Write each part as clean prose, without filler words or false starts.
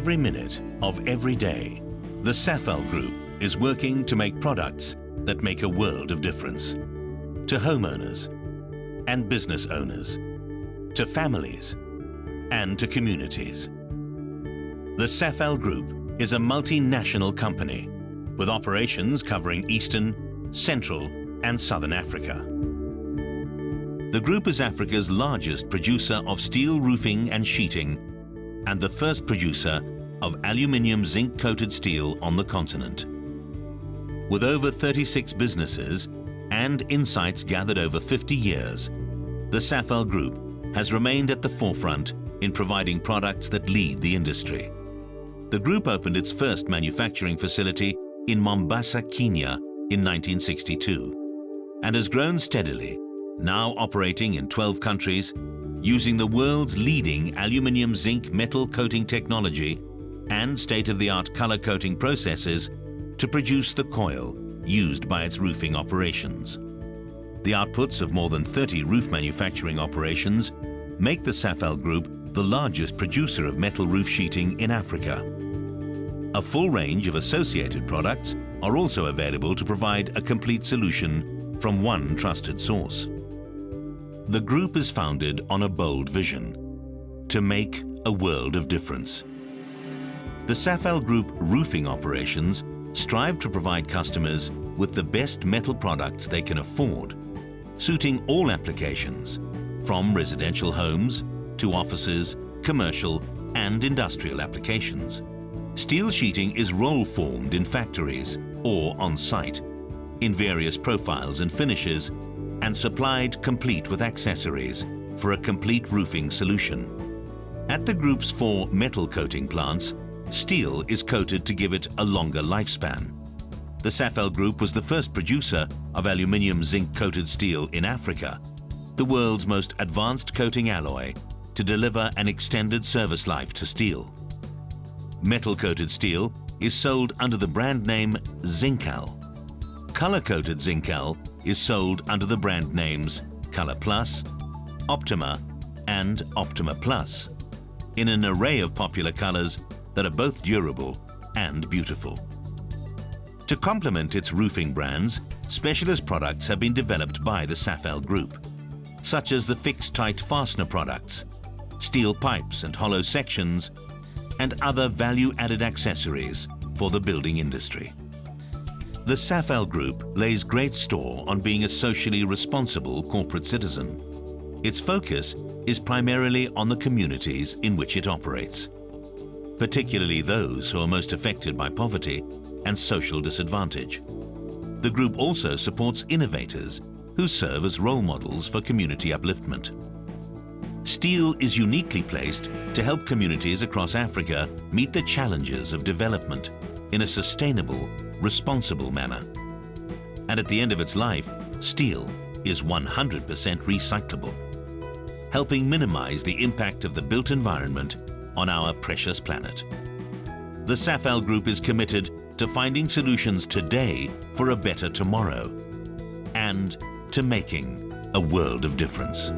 Every minute of every day, the SAFEL Group is working to make products that make a world of difference. To homeowners and business owners, to families and to communities. The SAFEL Group is a multinational company with operations covering Eastern, Central and Southern Africa. The group is Africa's largest producer of steel roofing and sheeting and the first producer of aluminium zinc-coated steel on the continent. With over 36 businesses and insights gathered over 50 years, the SAFEL Group has remained at the forefront in providing products that lead the industry. The group opened its first manufacturing facility in Mombasa, Kenya in 1962 and has grown steadily, now operating in 12 countries, using the world's leading aluminium zinc metal coating technology and state-of-the-art color coating processes to produce the coil used by its roofing operations. The outputs of more than 30 roof manufacturing operations make the SAFEL Group the largest producer of metal roof sheeting in Africa. A full range of associated products are also available to provide a complete solution from one trusted source. The group is founded on a bold vision: to make a world of difference. The SAFEL Group roofing operations strive to provide customers with the best metal products they can afford, suiting all applications, from residential homes to offices, commercial and industrial applications. Steel sheeting is roll-formed in factories or on-site, in various profiles and finishes, and supplied complete with accessories for a complete roofing solution. At the group's 4 metal coating plants, steel is coated to give it a longer lifespan. The SAFEL Group was the first producer of aluminium zinc-coated steel in Africa, the world's most advanced coating alloy, to deliver an extended service life to steel. Metal-coated steel is sold under the brand name Zincal. Color-coated Zincal is sold under the brand names Color Plus, Optima and Optima Plus, in an array of popular colors that are both durable and beautiful. To complement its roofing brands, specialist products have been developed by the SAFEL Group, such as the fixed-tight fastener products, steel pipes and hollow sections, and other value-added accessories for the building industry. The SAFEL Group lays great store on being a socially responsible corporate citizen. Its focus is primarily on the communities in which it operates, particularly those who are most affected by poverty and social disadvantage. The group also supports innovators who serve as role models for community upliftment. Steel is uniquely placed to help communities across Africa meet the challenges of development in a sustainable, responsible manner. And at the end of its life, steel is 100% recyclable, helping minimize the impact of the built environment on our precious planet. The SAFEL Group is committed to finding solutions today for a better tomorrow and to making a world of difference.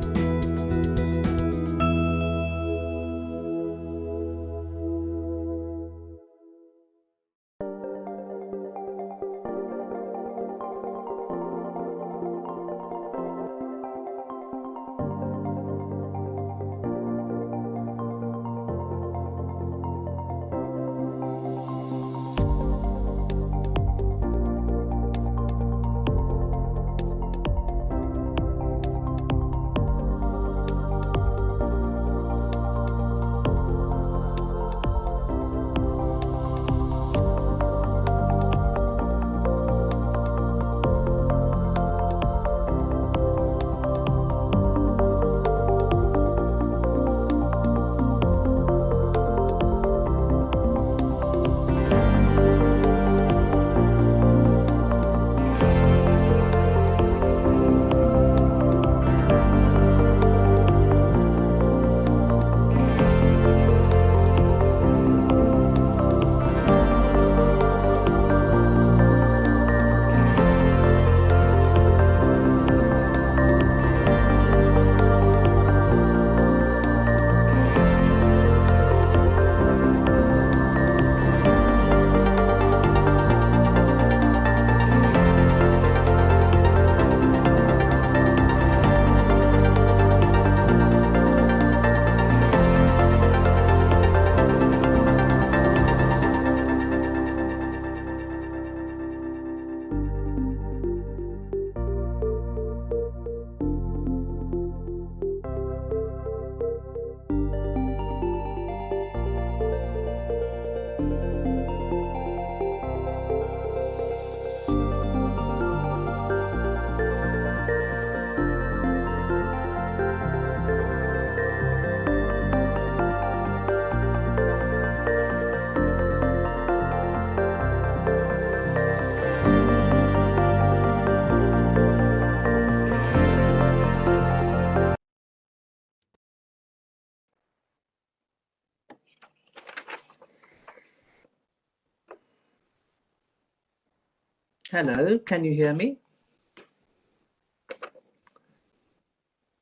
Hello, can you hear me?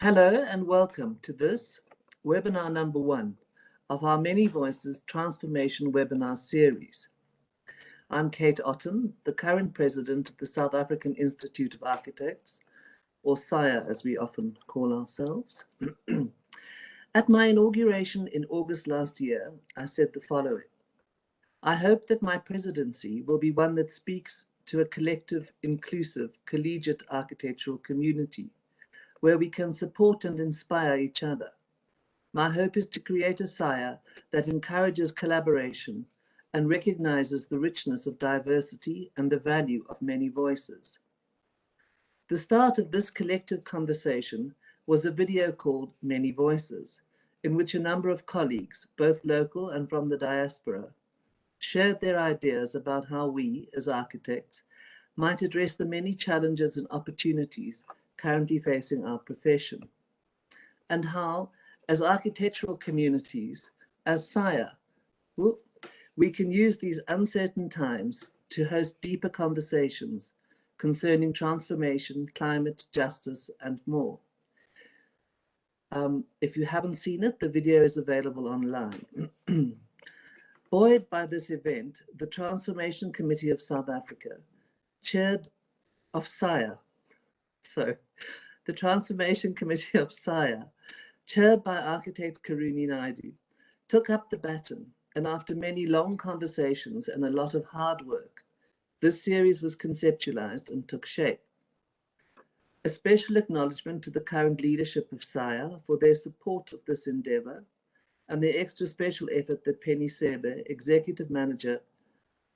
Hello and welcome to this webinar number 1 of our Many Voices Transformation webinar series. I'm Kate Otten, the current president of the South African Institute of Architects, or SAIA as we often call ourselves. At my inauguration in August last year, I said the following: I hope that my presidency will be one that speaks to a collective, inclusive, collegiate architectural community where we can support and inspire each other. My hope is to create a SAIA that encourages collaboration and recognizes the richness of diversity and the value of many voices. The start of this collective conversation was a video called Many Voices, in which a number of colleagues, both local and from the diaspora, shared their ideas about how we, as architects, might address the many challenges and opportunities currently facing our profession, and how, as architectural communities, as SAIA, we can use these uncertain times to host deeper conversations concerning transformation, climate, justice, and more. If you haven't seen it, the video is available online. Buoyed by this event, the Transformation Committee of South Africa, chaired of SAIA, the Transformation Committee of SAIA, chaired by architect Karuni Naidu, took up the baton, and after many long conversations and a lot of hard work, this series was conceptualized and took shape. A special acknowledgement to the current leadership of SAIA for their support of this endeavor and the extra special effort that Penny Sebe, Executive Manager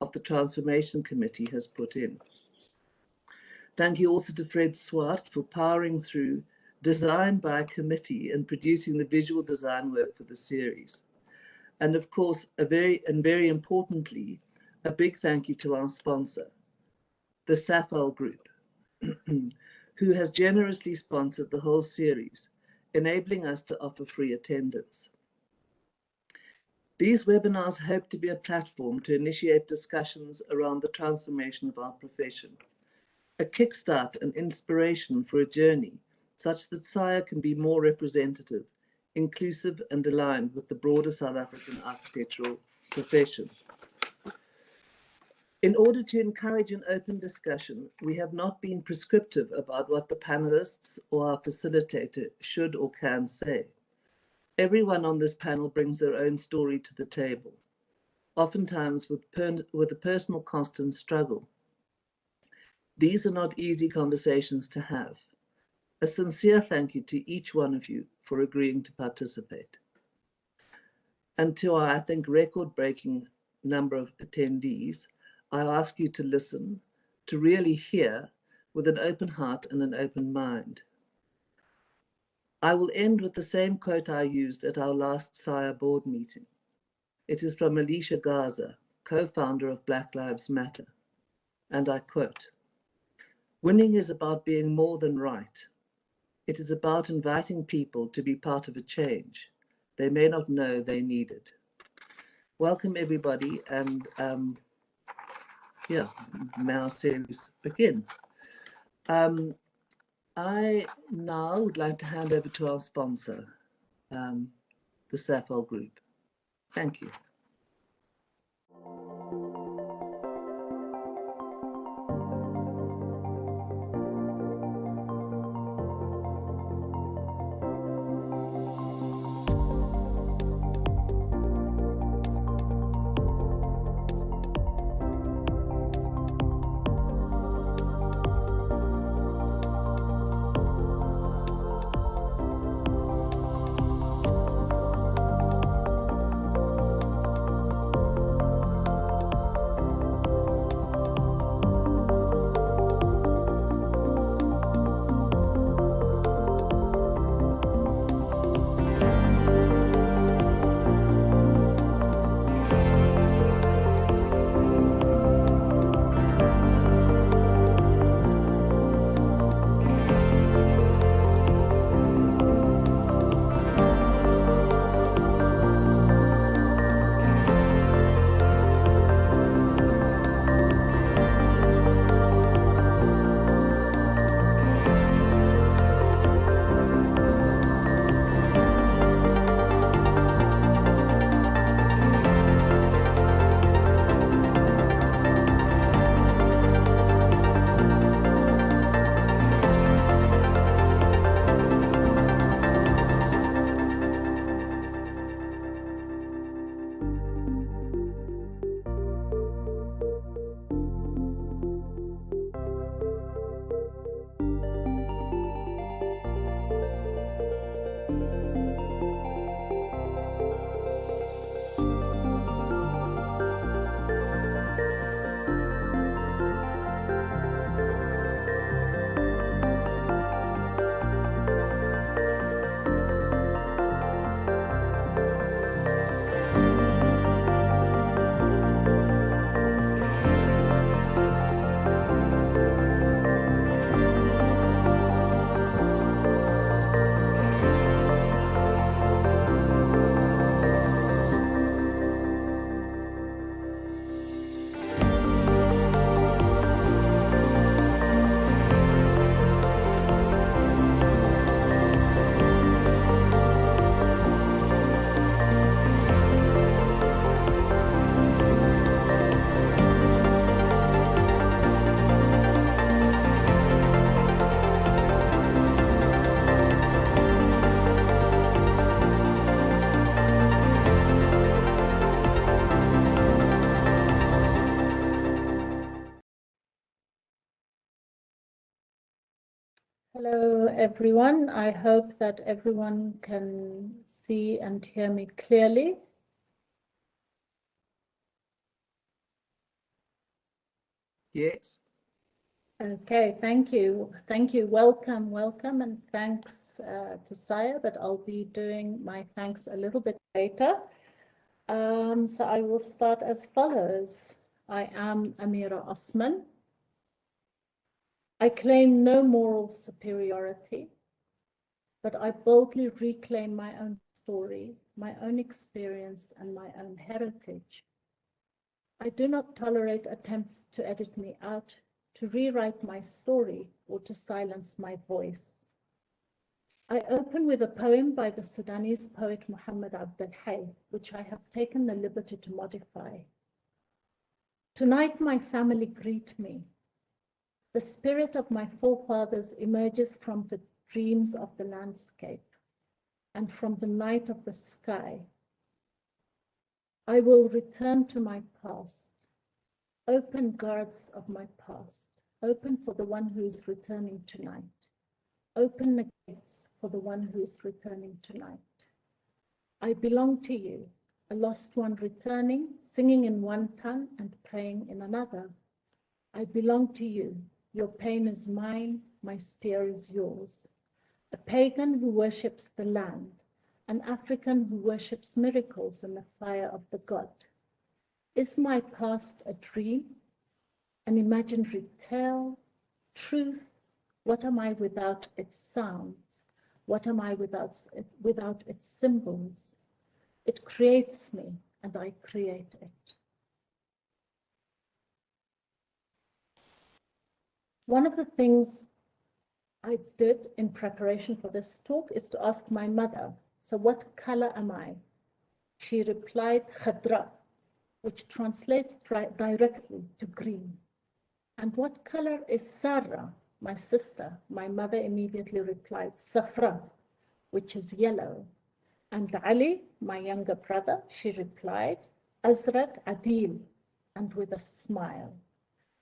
of the Transformation Committee, has put in. Thank you also to Fred Swart for powering through design by a committee and producing the visual design work for the series. And of course, very importantly, a big thank you to our sponsor, the SAFAL Group, who has generously sponsored the whole series, enabling us to offer free attendance. These webinars hope to be a platform to initiate discussions around the transformation of our profession, a kickstart and inspiration for a journey such that SAIA can be more representative, inclusive, and aligned with the broader South African architectural profession. In order to encourage an open discussion, we have not been prescriptive about what the panelists or our facilitator should or can say. Everyone on this panel brings their own story to the table, oftentimes with a personal cost and struggle. These are not easy conversations to have. A sincere thank you to each one of you for agreeing to participate. And to our, I think, record-breaking number of attendees, I ask you to listen, to really hear with an open heart and an open mind. I will end with the same quote I used at our last SAIA board meeting. It is from Alicia Garza, co-founder of Black Lives Matter. And I quote, "Winning is about being more than right. It is about inviting people to be part of a change they may not know they needed." Welcome everybody, and may our series begin. I now would like to hand over to our sponsor, the SAFAL Group. Thank you. Hello, everyone. I hope that everyone can see and hear me clearly. Yes. Okay, thank you. Thank you. Welcome, welcome, and thanks to Saya, but I'll be doing my thanks a little bit later. So I will start as follows. I am Amira Osman. I claim no moral superiority, but I boldly reclaim my own story, my own experience, and my own heritage. I do not tolerate attempts to edit me out, to rewrite my story, or to silence my voice. I open with a poem by the Sudanese poet Muhammad Abdel Hay, which I have taken the liberty to modify. Tonight my family greet me. The spirit of my forefathers emerges from the dreams of the landscape and from the night of the sky. I will return to my past. Open guards of my past. Open for the one who is returning tonight. Open the gates for the one who is returning tonight. I belong to you, a lost one returning, singing in one tongue and praying in another. I belong to you. Your pain is mine, my spear is yours. A pagan who worships the land, an African who worships miracles and the fire of the god. Is my past a dream, an imaginary tale, truth? What am I without its sounds? What am I without its symbols? It creates me, and I create it. One of the things I did in preparation for this talk is to ask my mother, so what color am I? She replied, khadra, which translates directly to green. And what color is Sarah, my sister? My mother immediately replied, safra, which is yellow. And Ali, my younger brother, she replied, azraq adil, and with a smile.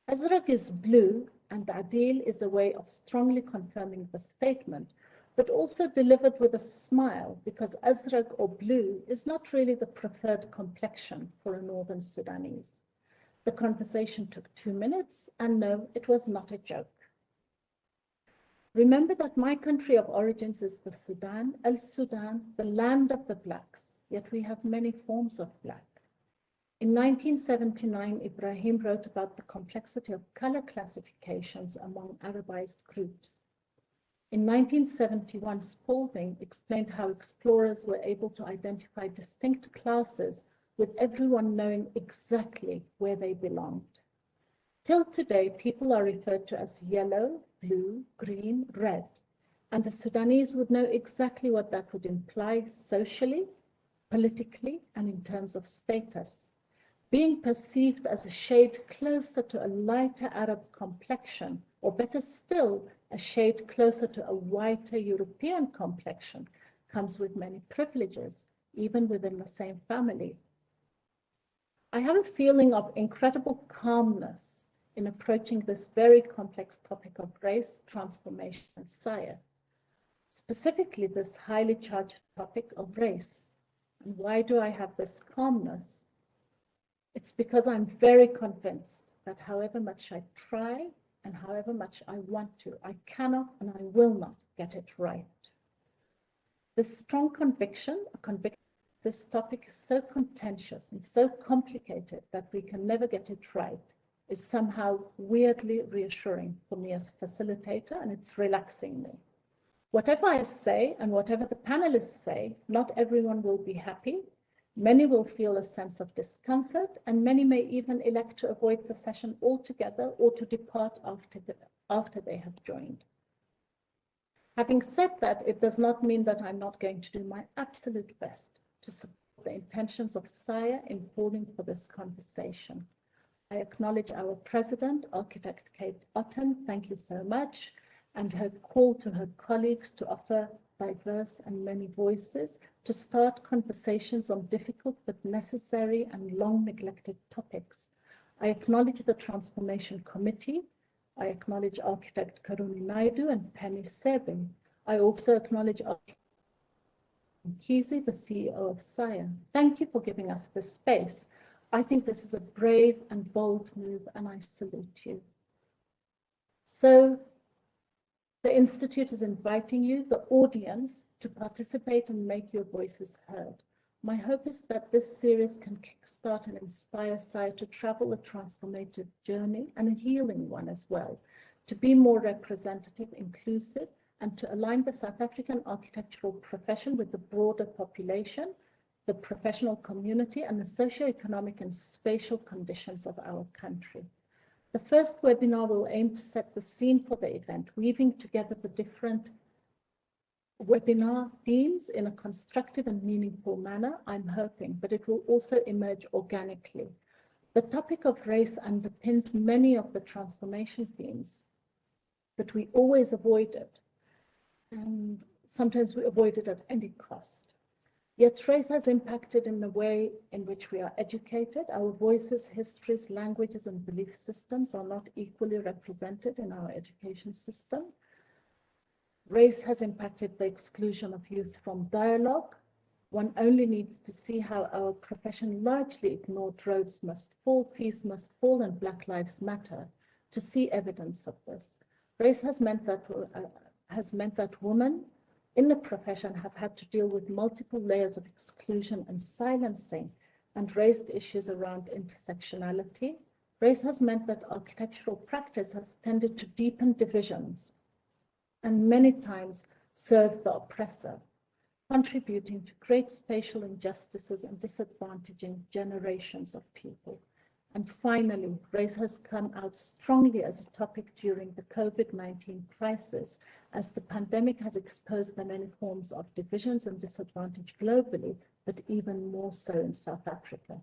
Azraq is blue, and adil is a way of strongly confirming the statement, but also delivered with a smile, because azraq or blue is not really the preferred complexion for a northern Sudanese. The conversation took 2 minutes, and no, it was not a joke. Remember that my country of origins is the Sudan, El Sudan, the land of the blacks, yet we have many forms of black. In 1979, Ibrahim wrote about the complexity of color classifications among Arabized groups. In 1971, Spalding explained how explorers were able to identify distinct classes with everyone knowing exactly where they belonged. Till today, people are referred to as yellow, blue, green, red, and the Sudanese would know exactly what that would imply socially, politically, and in terms of status. Being perceived as a shade closer to a lighter Arab complexion, or better still, a shade closer to a whiter European complexion, comes with many privileges, even within the same family. I have a feeling of incredible calmness in approaching this very complex topic of race, transformation, and Saya, specifically this highly charged topic of race. And why do I have this calmness? It's because I'm very convinced that however much I try and however much I want to, I cannot and I will not get it right. This strong conviction, this topic is so contentious and so complicated that we can never get it right, is somehow weirdly reassuring for me as a facilitator, and it's relaxing me. Whatever I say and whatever the panelists say, not everyone will be happy. Many will feel a sense of discomfort, and many may even elect to avoid the session altogether or to depart after they have joined. Having said that, it does not mean that I'm not going to do my absolute best to support the intentions of Saya in calling for this conversation. I acknowledge our president, architect Kate Otten, thank you so much, and her call to her colleagues to offer diverse and many voices to start conversations on difficult but necessary and long neglected topics. I acknowledge the Transformation Committee, I acknowledge architect Karuni Naidu and Penny Sebe. I also acknowledge architect Kizi, the CEO of SAIA. Thank you for giving us this space. I think this is a brave and bold move, and I salute you. So the Institute is inviting you, the audience, to participate and make your voices heard. My hope is that this series can kickstart and inspire SAIA to travel a transformative journey and a healing one as well, to be more representative, inclusive, and to align the South African architectural profession with the broader population, the professional community, and the socio-economic and spatial conditions of our country. The first webinar will aim to set the scene for the event, weaving together the different webinar themes in a constructive and meaningful manner, I'm hoping, but it will also emerge organically. The topic of race underpins many of the transformation themes that we always avoided, and sometimes we avoid it at any cost. Yet race has impacted in the way in which we are educated. Our voices, histories, languages, and belief systems are not equally represented in our education system. Race has impacted the exclusion of youth from dialogue. One only needs to see how our profession largely ignored roads must fall, fees must fall, and Black Lives Matter to see evidence of this. Race has meant that women in the profession have had to deal with multiple layers of exclusion and silencing, and raised issues around intersectionality. Race has meant that architectural practice has tended to deepen divisions and many times serve the oppressor, contributing to great spatial injustices and disadvantaging generations of people. And finally, race has come out strongly as a topic during the COVID-19 crisis, as the pandemic has exposed the many forms of divisions and disadvantage globally, but even more so in South Africa.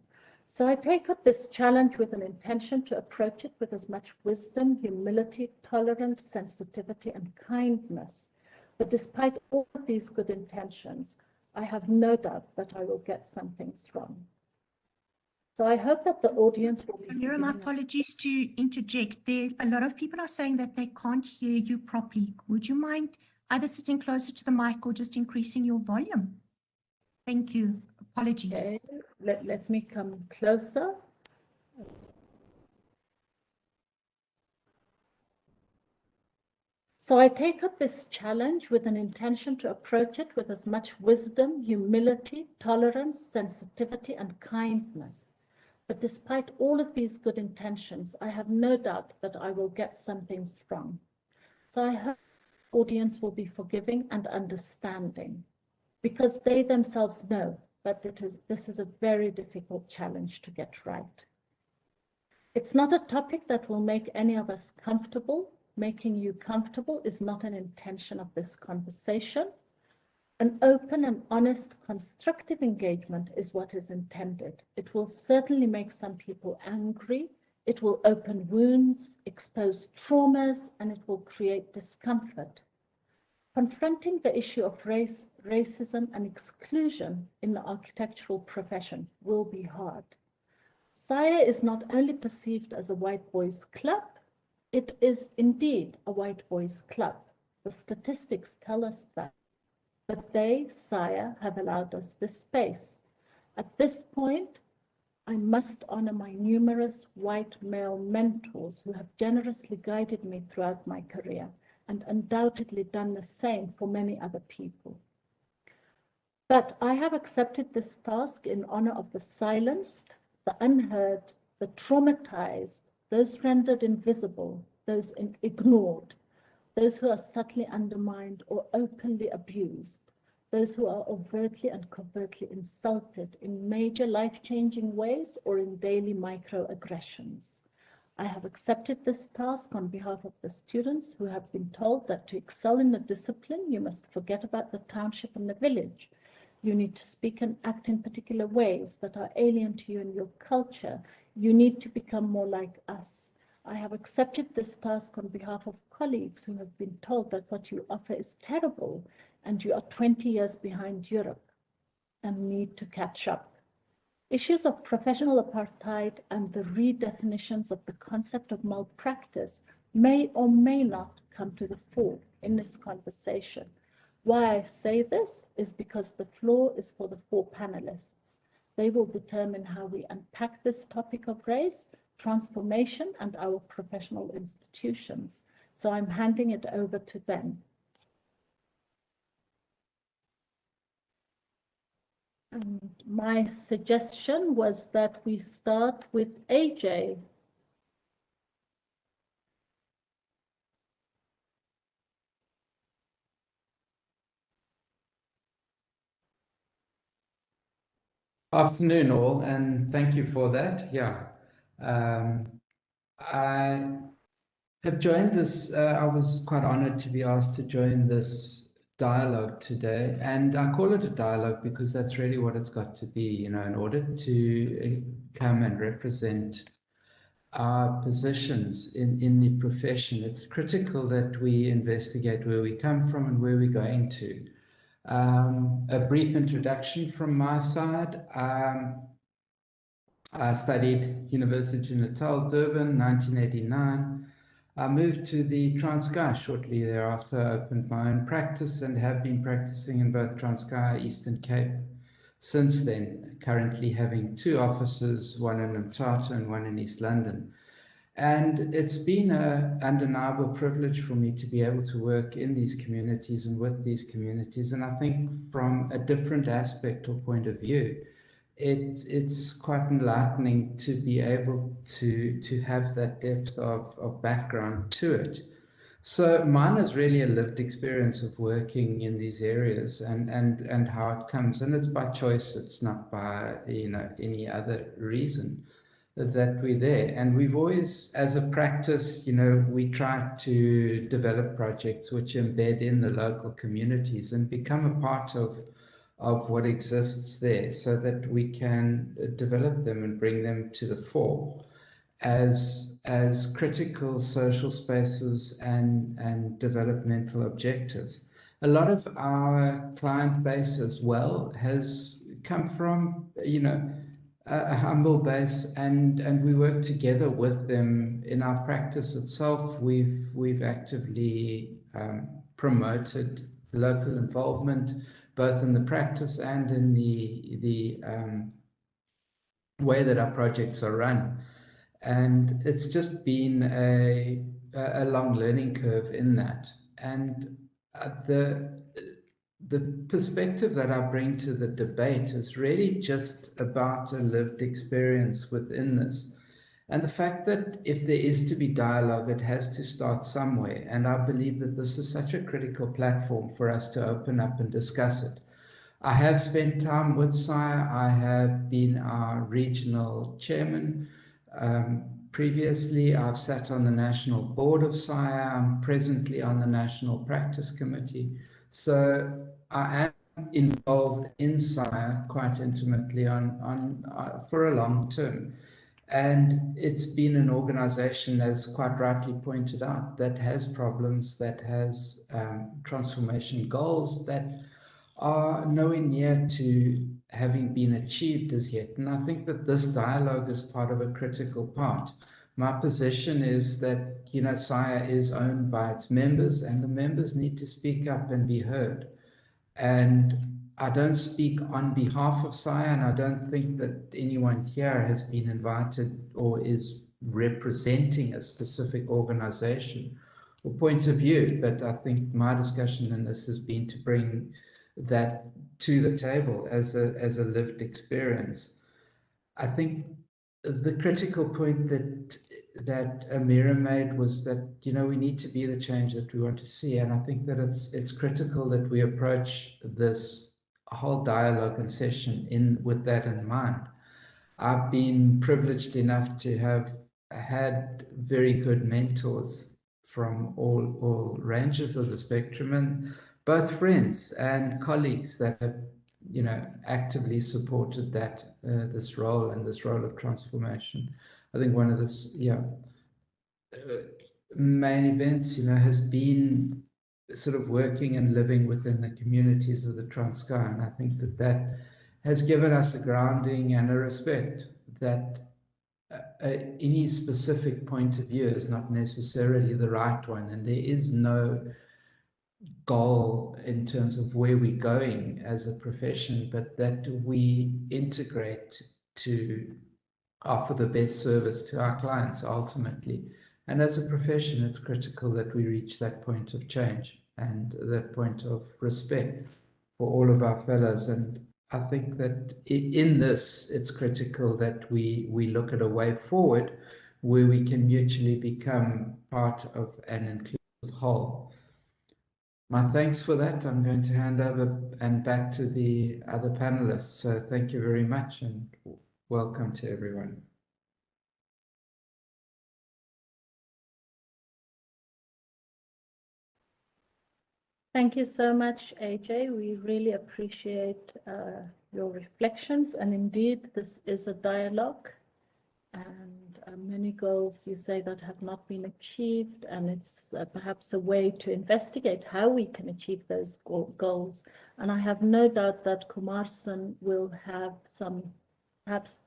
So I take up this challenge with an intention to approach it with as much wisdom, humility, tolerance, sensitivity, and kindness. But despite all of these good intentions, I have no doubt that I will get some things wrong. So I hope that the audience will be... Amira, my apologies to interject. A lot of people are saying that they can't hear you properly. Would you mind either sitting closer to the mic or just increasing your volume? Thank you. Apologies. Okay. Let me come closer. So I take up this challenge with an intention to approach it with as much wisdom, humility, tolerance, sensitivity, and kindness. But despite all of these good intentions, I have no doubt that I will get some things wrong. So I hope the audience will be forgiving and understanding, because they themselves know that this is a very difficult challenge to get right. It's not a topic that will make any of us comfortable. Making you comfortable is not an intention of this conversation. An open and honest, constructive engagement is what is intended. It will certainly make some people angry. It will open wounds, expose traumas, and it will create discomfort. Confronting the issue of race, racism, and exclusion in the architectural profession will be hard. SAIA is not only perceived as a white boys' club, it is indeed a white boys' club. The statistics tell us that. But they, SAIA, have allowed us this space. At this point, I must honor my numerous white male mentors who have generously guided me throughout my career, and undoubtedly done the same for many other people. But I have accepted this task in honor of the silenced, the unheard, the traumatized, those rendered invisible, those ignored, those who are subtly undermined or openly abused, those who are overtly and covertly insulted in major life-changing ways or in daily microaggressions. I have accepted this task on behalf of the students who have been told that to excel in the discipline, you must forget about the township and the village. You need to speak and act in particular ways that are alien to you and your culture. You need to become more like us. I have accepted this task on behalf of colleagues who have been told that what you offer is terrible and you are 20 years behind Europe and need to catch up. Issues of professional apartheid and the redefinitions of the concept of malpractice may or may not come to the fore in this conversation. Why I say this is because the floor is for the 4 panelists. They will determine how we unpack this topic of race, transformation, and our professional institutions. So I'm handing it over to them. And my suggestion was that we start with AJ. Afternoon all, and thank you for that. I have joined this, I was quite honored to be asked to join this dialogue today, and I call it a dialogue because that's really what it's got to be, in order to come and represent our positions in the profession. It's critical that we investigate where we come from and where we're going to. A brief introduction from my side. I studied University of Natal, Durban, 1989. I moved to the Transkei shortly thereafter, opened my own practice and have been practicing in both Transkei, Eastern Cape since then, currently having 2 offices, one in Mthatha and one in East London. And it's been an undeniable privilege for me to be able to work in these communities and with these communities. And I think from a different aspect or point of view, it's quite enlightening to be able to have that depth of background to it. So mine is really a lived experience of working in these areas and how it comes. And it's by choice, it's not by any other reason that we're there. And we've always, as a practice, we try to develop projects which embed in the local communities and become a part of what exists there, so that we can develop them and bring them to the fore as critical social spaces and developmental objectives. A lot of our client base as well has come from a humble base, and we work together with them in our practice itself. We've actively promoted local involvement, both in the practice and in the way that our projects are run. And it's just been a long learning curve in that. And the perspective that I bring to the debate is really just about a lived experience within this. And the fact that if there is to be dialogue, it has to start somewhere. And I believe that this is such a critical platform for us to open up and discuss it. I have spent time with SAIA. I have been our regional chairman. Previously, I've sat on the national board of SAIA. I'm presently on the national practice committee. So I am involved in SAIA quite intimately for a long term. And it's been an organization, as quite rightly pointed out, that has problems, that has transformation goals that are nowhere near to having been achieved as yet. And I think that this dialogue is part of a critical part. My position is that, SAIA is owned by its members, and the members need to speak up and be heard. And I don't speak on behalf of SAIA, and I don't think that anyone here has been invited or is representing a specific organization or point of view. But I think my discussion in this has been to bring that to the table as a lived experience. I think the critical point that Amira made was that we need to be the change that we want to see, and I think that it's critical that we approach this whole dialogue and session with that in mind. I've been privileged enough to have had very good mentors from all ranges of the spectrum, and both friends and colleagues that have actively supported this role of transformation. I think one of the main events has been sort of working and living within the communities of the Transkei, and I think that has given us a grounding and a respect that any specific point of view is not necessarily the right one, and there is no goal in terms of where we're going as a profession, but that we integrate to offer the best service to our clients ultimately. And as a profession, it's critical that we reach that point of change and that point of respect for all of our fellows. And I think that in this, it's critical that we look at a way forward where we can mutually become part of an inclusive whole. My thanks for that. I'm going to hand over and back to the other panelists. So thank you very much and welcome to everyone. Thank you so much, AJ. We really appreciate your reflections. And indeed, this is a dialogue. And many goals you say that have not been achieved. And it's perhaps a way to investigate how we can achieve those goals. And I have no doubt that Kumar-san will have some perhaps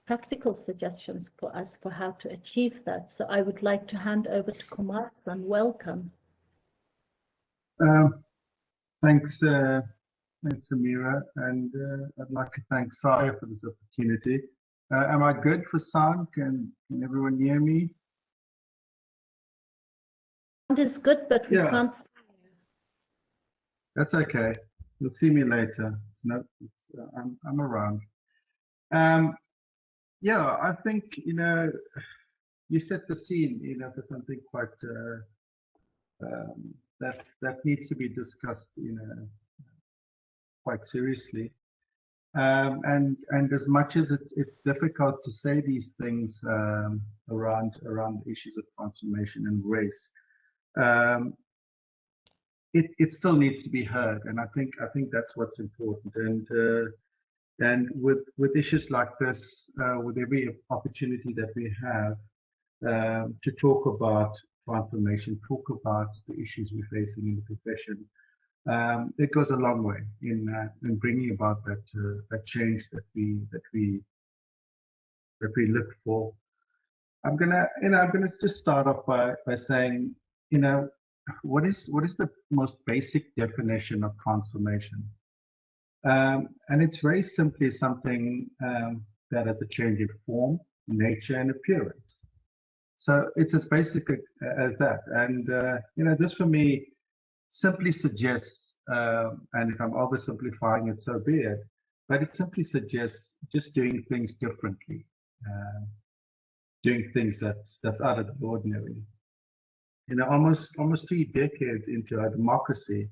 practical suggestions for us for how to achieve that. So I would like to hand over to Kumar-san. Welcome. Thanks, Amira, and I'd like to thank Saya for this opportunity. Am I good for sound? Can everyone hear me? Sound is good, but we can't see you. That's okay. You'll see me later. I'm around. Yeah, I think you set the scene, for something quite that needs to be discussed, quite seriously. And as much as it's difficult to say these things around the issues of transformation and race, it still needs to be heard, and I think that's what's important. And with issues like this, with every opportunity that we have to talk about transformation, talk about the issues we're facing in the profession, it goes a long way in bringing about that change that we look for. I'm gonna just start off by saying, what is the most basic definition of transformation? And it's very simply something that has a change in form, nature, and appearance. So it's as basic as that. And this for me simply suggests, and if I'm oversimplifying it, so be it, but it simply suggests just doing things differently, doing things that's out of the ordinary. Almost 3 decades into our democracy,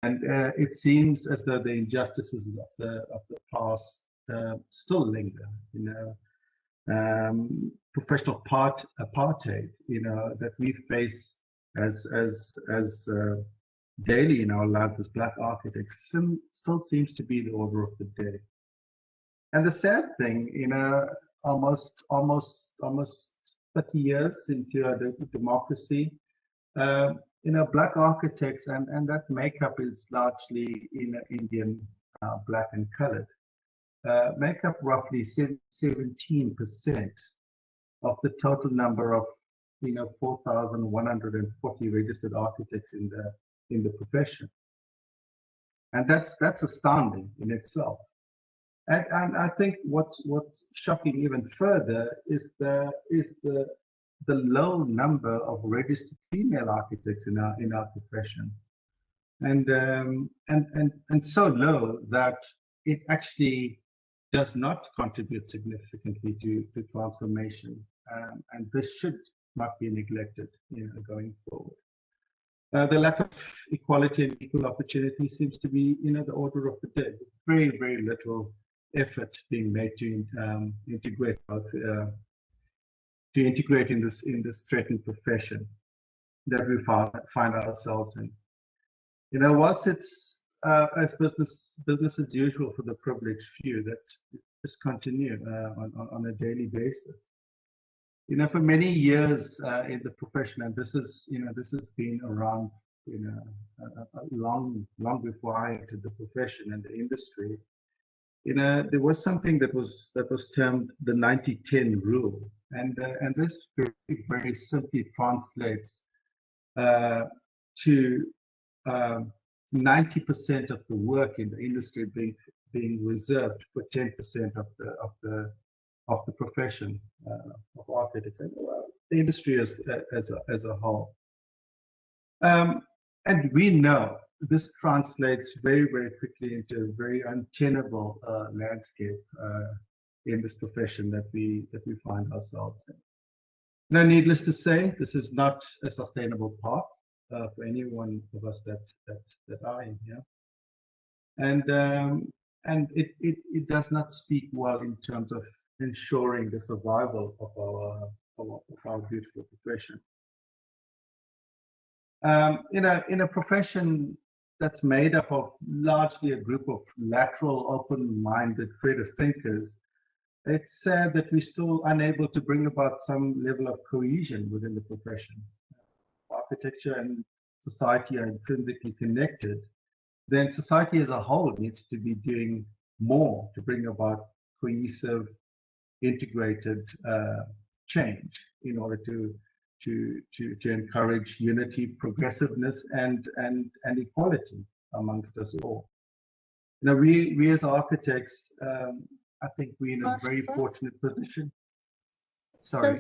and it seems as though the injustices of the past still linger. Professional apartheid, that we face as daily in our lives as Black architects, still seems to be the order of the day. And the sad thing, almost 30 years into our democracy, Black architects, and that makeup is largely Indian, Black and colored, make up roughly 17% of the total number of 4,140 registered architects in the profession, and that's astounding in itself. And I think what's shocking even further is the low number of registered female architects in our profession, and so low that it actually does not contribute significantly to transformation, and this should not be neglected going forward. The lack of equality and equal opportunity seems to be the order of the day. Very, very little effort being made to integrate in this threatened profession that we find ourselves in. Whilst it's as business as usual for the privileged few that just continue on a daily basis. For many years in the profession, and this has been around long before I entered the profession and the industry. there was something that was termed the 90-10 rule, and this very, very simply translates to 90% of the work in the industry being reserved for 10% of the profession of architects, and the industry as a whole. And we know this translates very, very quickly into a very untenable landscape in this profession that we find ourselves in. Now, needless to say, this is not a sustainable path for any one of us that are in here, and it does not speak well in terms of ensuring the survival of our beautiful profession. In a profession that's made up of largely a group of lateral, open-minded, creative thinkers, it's sad that we're still unable to bring about some level of cohesion within the profession. Architecture and society are intrinsically connected. Then society as a whole needs to be doing more to bring about cohesive, integrated change in order to encourage unity, progressiveness, and equality amongst us all. Now, we as architects, I think we're in a very fortunate position. Sorry.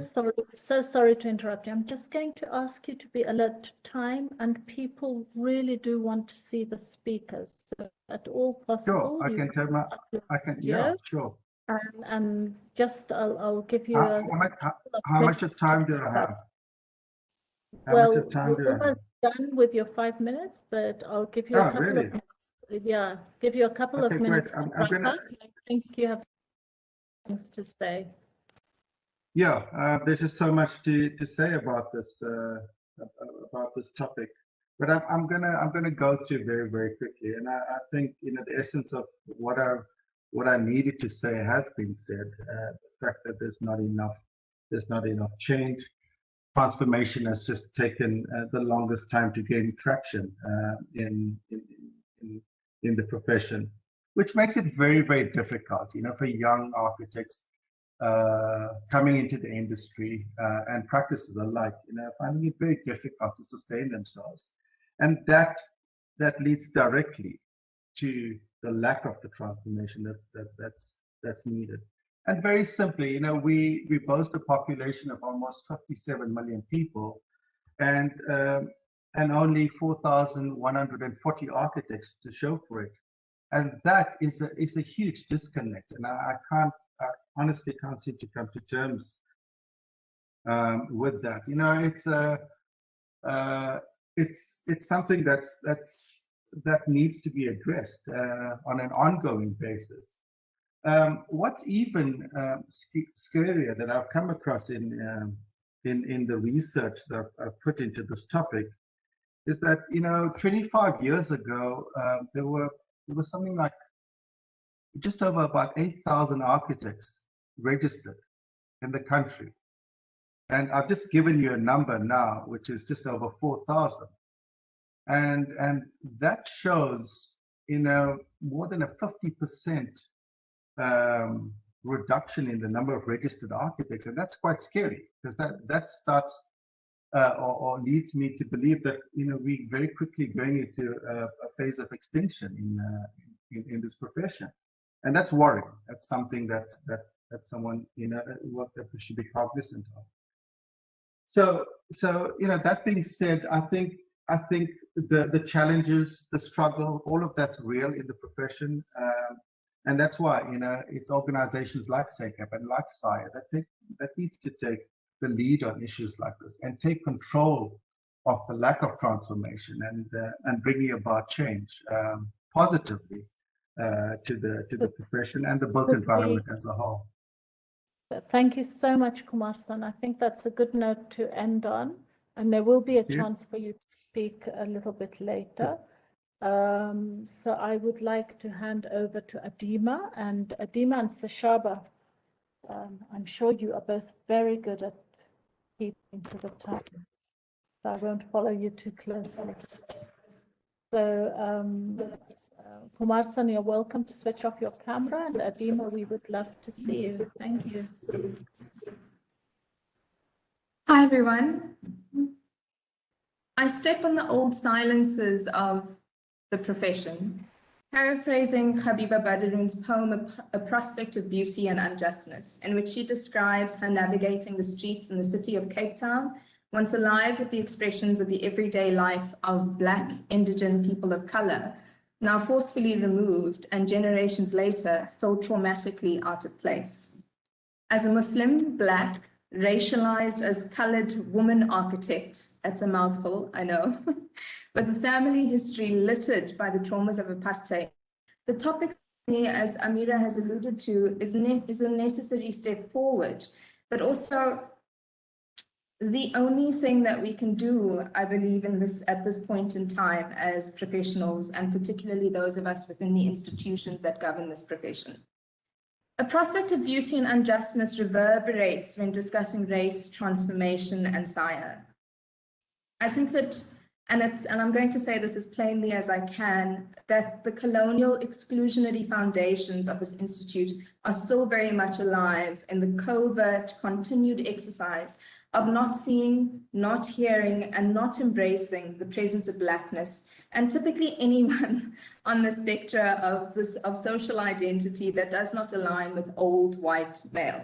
So sorry to interrupt you. I'm just going to ask you to be alert to time, and people really do want to see the speakers. So at all possible, sure, I can turn my, yeah, sure. And just I'll give you how much of time do I have? Well, we're almost done with your 5 minutes, but I'll give you a couple of minutes. Yeah, give you a couple of minutes to wrap up. I think you have things to say. Yeah, there's just so much to say about this topic, but I'm gonna go through very, very quickly, and I think the essence of what I needed to say has been said. The fact that there's not enough change. Transformation has just taken the longest time to gain traction in the profession, which makes it very, very difficult, for young architects coming into the industry and practices alike, finding it very difficult to sustain themselves, and that leads directly to the lack of the transformation that's needed. And very simply, we boast a population of almost 57 million people, and only 4,140 architects to show for it, and that is a huge disconnect. And I honestly can't seem to come to terms with that. It's something that needs to be addressed on an ongoing basis. What's even scarier that I've come across in the research that I've put into this topic is that 25 years ago there was something like just over about 8,000 architects registered in the country, and I've just given you a number now, which is just over 4,000, and that shows more than a 50% reduction in the number of registered architects, and that's quite scary, because that starts or leads me to believe that we're very quickly going into a phase of extinction in this profession, and that's worrying. That's something that someone that we should be cognizant of. So that being said, I think the challenges, the struggle, all of that's real in the profession. And that's why, it's organizations like SACAP and like SAIA that needs to take the lead on issues like this and take control of the lack of transformation and bringing about change positively to the profession and the built environment as a whole. Thank you so much, Kumar-san. I think that's a good note to end on, and there will be a chance for you to speak a little bit later. So I would like to hand over to Adima and Sashaba. I'm sure you are both very good at keeping to the time, so I won't follow you too closely. So Kumarsan, you're welcome to switch off your camera, and Adima, we would love to see you. Thank you. Hi, everyone. I step on the old silences of the profession, paraphrasing Habiba Badroun's poem, A Prospect of Beauty and Unjustness, in which she describes her navigating the streets in the city of Cape Town, once alive with the expressions of the everyday life of Black, indigenous people of color, now forcefully removed and generations later still traumatically out of place. As a Muslim, Black, racialized as colored woman architect, that's a mouthful, I know, with a family history littered by the traumas of apartheid, the topic, as Amira has alluded to, is a necessary step forward, but also the only thing that we can do, I believe, at this point in time as professionals, and particularly those of us within the institutions that govern this profession. A prospect of beauty and unjustness reverberates when discussing race, transformation, and SAIA. I think that, and I'm going to say this as plainly as I can, that the colonial exclusionary foundations of this institute are still very much alive in the covert, continued exercise of not seeing, not hearing, and not embracing the presence of Blackness, and typically anyone on the spectrum of social identity that does not align with old white male.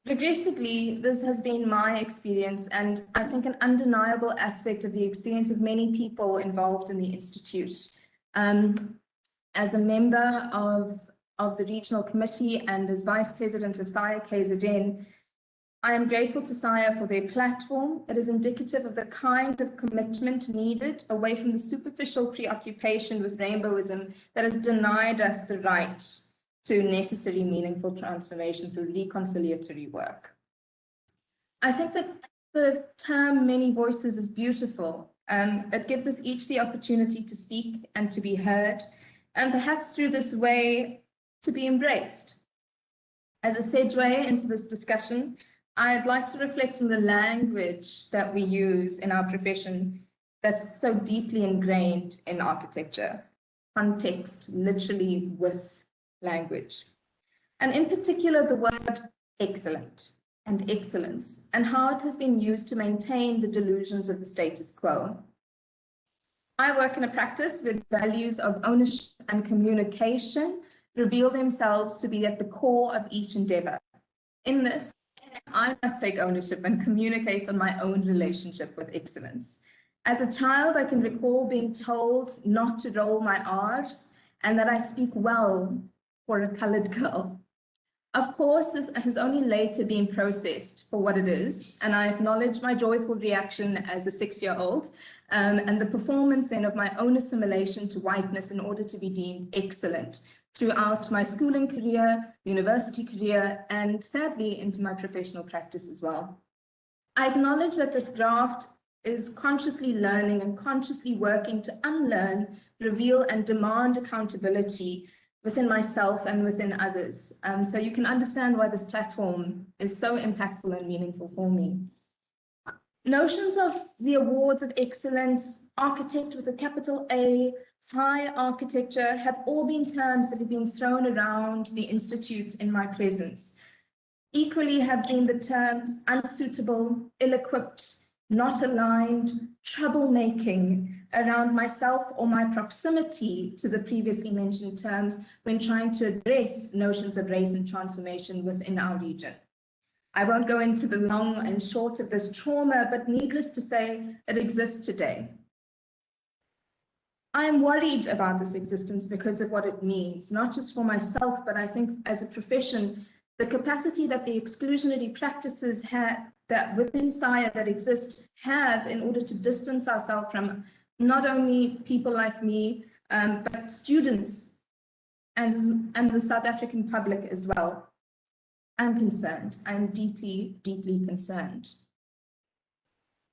Regrettably, this has been my experience, and I think an undeniable aspect of the experience of many people involved in the Institute. As a member of the regional committee and as vice president of SAIA KZN, I am grateful to SAIA for their platform. It is indicative of the kind of commitment needed away from the superficial preoccupation with rainbowism that has denied us the right to necessary meaningful transformation through reconciliatory work. I think that the term many voices is beautiful. It gives us each the opportunity to speak and to be heard, and perhaps through this way to be embraced. As a segue into this discussion, I'd like to reflect on the language that we use in our profession that's so deeply ingrained in architecture. Context, literally with language. And in particular, the word excellent and excellence, and how it has been used to maintain the delusions of the status quo. I work in a practice where the values of ownership and communication reveal themselves to be at the core of each endeavor. In this, I must take ownership and communicate on my own relationship with excellence. As a child, I can recall being told not to roll my R's and that I speak well for a colored girl. Of course, this has only later been processed for what it is, and I acknowledge my joyful reaction as a 6-year-old and the performance then of my own assimilation to whiteness in order to be deemed excellent throughout my schooling career, university career, and sadly into my professional practice as well. I acknowledge that this graft is consciously learning and consciously working to unlearn, reveal, and demand accountability within myself and within others. So you can understand why this platform is so impactful and meaningful for me. Notions of the awards of excellence, architect with a capital A, high architecture have all been terms that have been thrown around the Institute in my presence. Equally have been the terms unsuitable, ill-equipped, not aligned, troublemaking around myself or my proximity to the previously mentioned terms when trying to address notions of race and transformation within our region. I won't go into the long and short of this trauma, but needless to say, it exists today. I am worried about this existence because of what it means, not just for myself, but I think as a profession, the capacity that the exclusionary practices that within SAIA that exist have in order to distance ourselves from not only people like me, but students and the South African public as well. I'm concerned. I'm deeply, deeply concerned.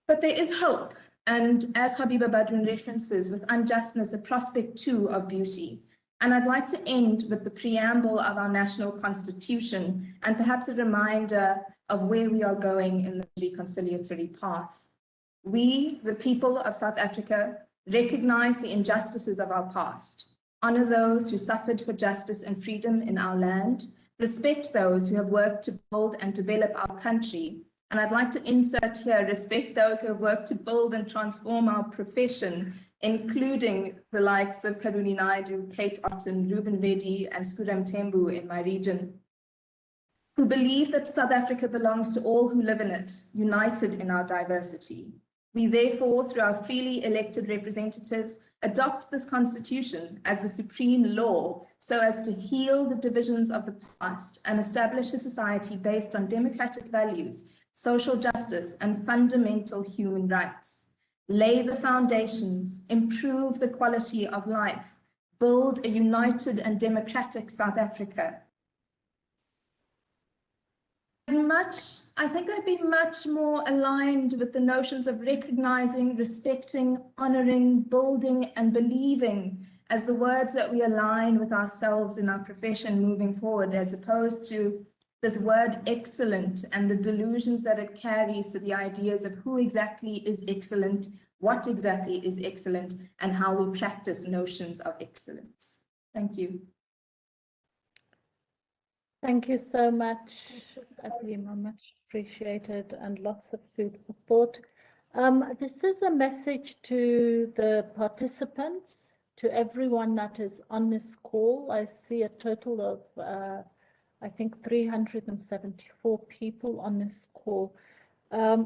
But there is hope. And as Habiba Badroun references, with unjustness, a prospect too of beauty. And I'd like to end with the preamble of our national constitution and perhaps a reminder of where we are going in the reconciliatory path. We, the people of South Africa, recognize the injustices of our past, honor those who suffered for justice and freedom in our land, respect those who have worked to build and develop our country. And I'd like to insert here, respect those who have worked to build and transform our profession, including the likes of Karuni Naidu, Kate Otten, Ruben Reddy, and Skuram Tembu in my region, who believe that South Africa belongs to all who live in it, united in our diversity. We therefore, through our freely elected representatives, adopt this constitution as the supreme law so as to heal the divisions of the past and establish a society based on democratic values, social justice, and fundamental human rights. Lay the foundations, improve the quality of life, build a united and democratic South Africa. I think I'd be much more aligned with the notions of recognizing, respecting, honoring, building, and believing as the words that we align with ourselves in our profession moving forward, as opposed to this word excellent and the delusions that it carries to the ideas of who exactly is excellent, what exactly is excellent, and how we practice notions of excellence. Thank you. Thank you so much, Adima, much appreciated, and lots of food for thought. This is a message to the participants, to everyone that is on this call. I see a total of, I think, 374 people on this call.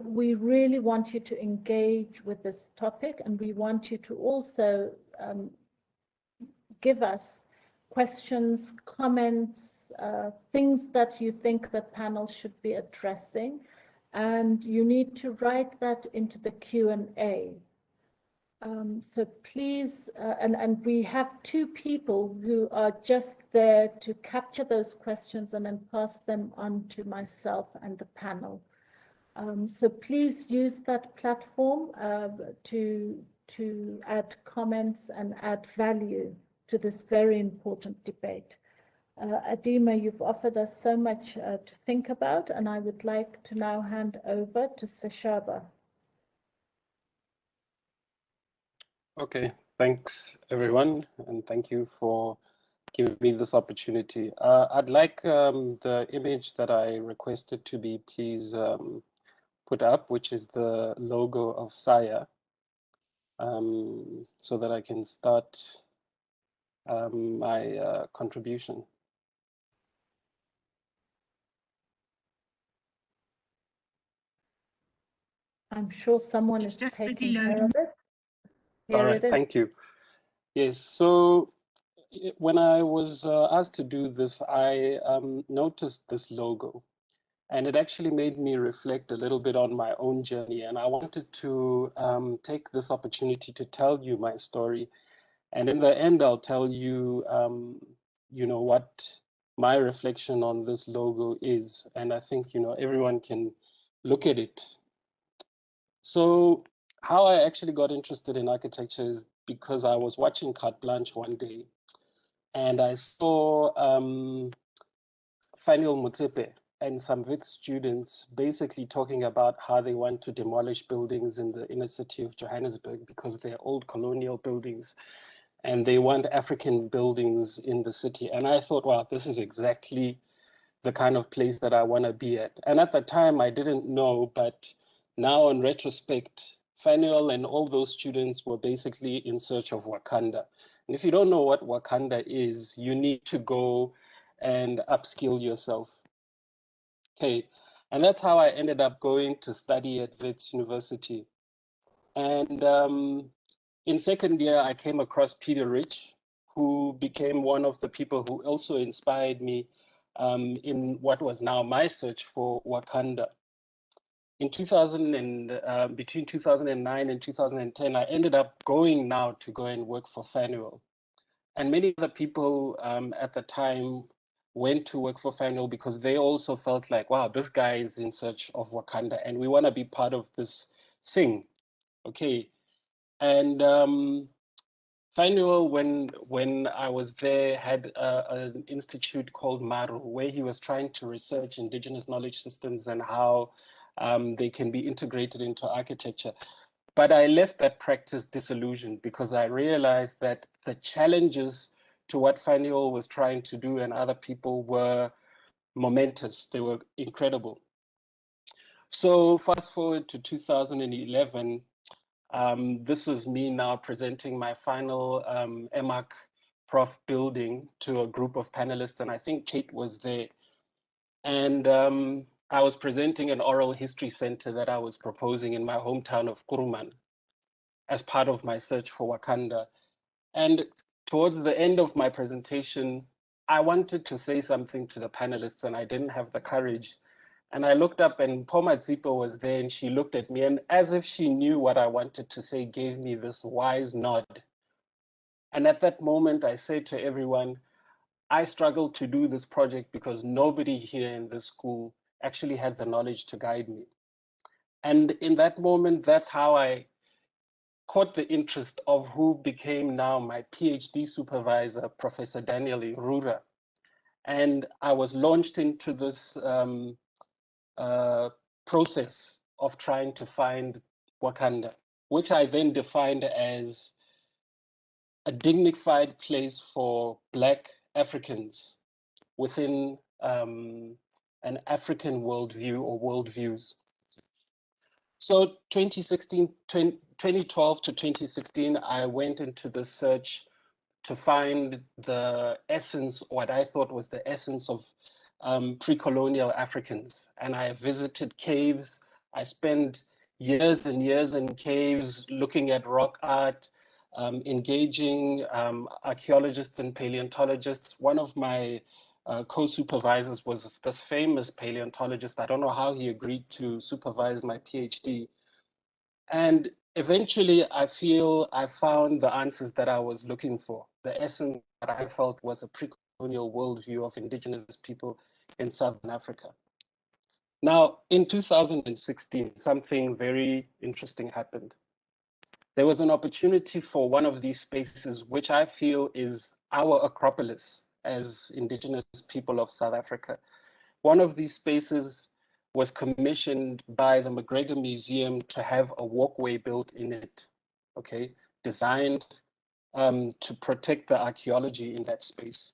We really want you to engage with this topic, and we want you to also give us questions, comments, things that you think the panel should be addressing, and you need to write that into the Q&A. So please, and we have two people who are just there to capture those questions and then pass them on to myself and the panel. So please use that platform to add comments and add value to this very important debate. Adima, you've offered us so much to think about, and I would like to now hand over to Seshaba. Okay, thanks everyone, and thank you for giving me this opportunity. I'd like the image that I requested to be please put up, which is the logo of SAIA, so that I can start my contribution. I'm sure someone is just taking busy care loading. of it. Here All right, it is. thank you. Yes, so when I was asked to do this, I noticed this logo, and it actually made me reflect a little bit on my own journey. And I wanted to take this opportunity to tell you my story. And in the end, I'll tell you, you know, what my reflection on this logo is. And I think, you know, everyone can look at it. So how I actually got interested in architecture is because I was watching Carte Blanche one day, and I saw Faniel Motsepe and some VIT students basically talking about how they want to demolish buildings in the inner city of Johannesburg because they're old colonial buildings, and they want African buildings in the city. And I thought, wow, this is exactly the kind of place that I want to be at. And at the time, I didn't know, but now in retrospect, Faniel and all those students were basically in search of Wakanda. And if you don't know what Wakanda is, you need to go and upskill yourself. Okay, and that's how I ended up going to study at Wits University. And in second year, I came across Peter Rich, who became one of the people who also inspired me in what was now my search for Wakanda. In between 2009 and 2010, I ended up going now to go and work for Faniel. And many other people at the time went to work for Faniel because they also felt like, wow, this guy is in search of Wakanda and we want to be part of this thing. Okay. And Faniel, when I was there, had an institute called Maru, where he was trying to research indigenous knowledge systems and how they can be integrated into architecture. But I left that practice disillusioned because I realized that the challenges to what Faniol was trying to do and other people were momentous. They were incredible. So fast forward to 2011, this was me now presenting my final EMAC Prof building to a group of panelists, and I think Kate was there. And I was presenting an oral history center that I was proposing in my hometown of Kuruman as part of my search for Wakanda. And towards the end of my presentation, I wanted to say something to the panelists and I didn't have the courage. And I looked up and Poma Zipo was there and she looked at me and as if she knew what I wanted to say, gave me this wise nod. And at that moment, I said to everyone, I struggled to do this project because nobody here in this school actually had the knowledge to guide me. And in that moment, that's how I caught the interest of who became now my PhD supervisor, Professor Daniel Irura. And I was launched into this process of trying to find Wakanda, which I then defined as a dignified place for Black Africans within an African worldview or worldviews. So 2012 to 2016, I went into the search to find the essence, what I thought was the essence of pre-colonial Africans. And I visited caves. I spent years and years in caves looking at rock art, engaging archaeologists and paleontologists. One of my co-supervisors was this famous paleontologist. I don't know how he agreed to supervise my PhD. And eventually, I feel I found the answers that I was looking for, the essence that I felt was a pre-colonial worldview of indigenous people in Southern Africa. Now, in 2016, something very interesting happened. There was an opportunity for one of these spaces, which I feel is our Acropolis as indigenous people of South Africa. One of these spaces was commissioned by the McGregor Museum to have a walkway built in it, okay, designed to protect the archaeology in that space.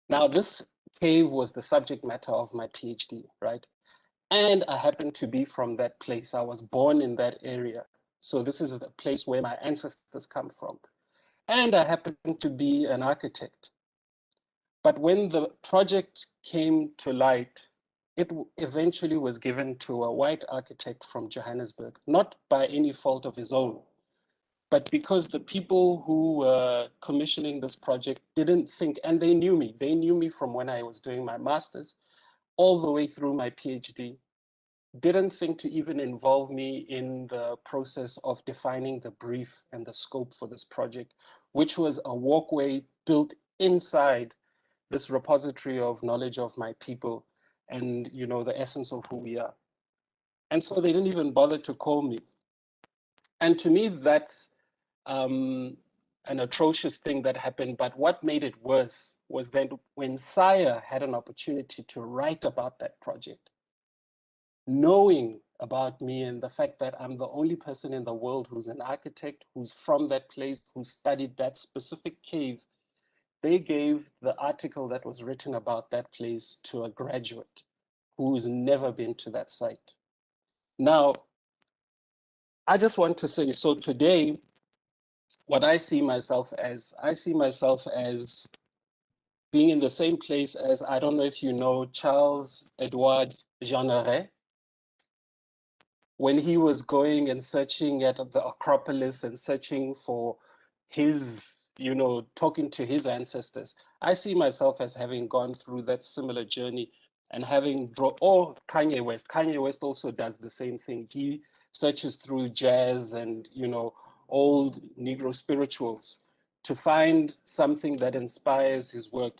Now, this cave was the subject matter of my PhD, right? And I happened to be from that place. I was born in that area. So this is the place where my ancestors come from. And I happen to be an architect. But when the project came to light, it eventually was given to a white architect from Johannesburg, not by any fault of his own, but because the people who were commissioning this project didn't think, and they knew me from when I was doing my master's all the way through my PhD, didn't think to even involve me in the process of defining the brief and the scope for this project, which was a walkway built inside this repository of knowledge of my people and, you know, the essence of who we are. And so they didn't even bother to call me. And to me, that's an atrocious thing that happened. But what made it worse was that when SAIA had an opportunity to write about that project, knowing about me and the fact that I'm the only person in the world who's an architect, who's from that place, who studied that specific cave, they gave the article that was written about that place to a graduate who's never been to that site. Now, I just want to say, so today, what I see myself as being in the same place as, I don't know if you know, Charles Edward Jeanneret. When he was going and searching at the Acropolis and searching for his, you know, talking to his ancestors, I see myself as having gone through that similar journey and having brought, or Kanye West. Kanye West also does the same thing. He searches through jazz and, you know, old Negro spirituals to find something that inspires his work.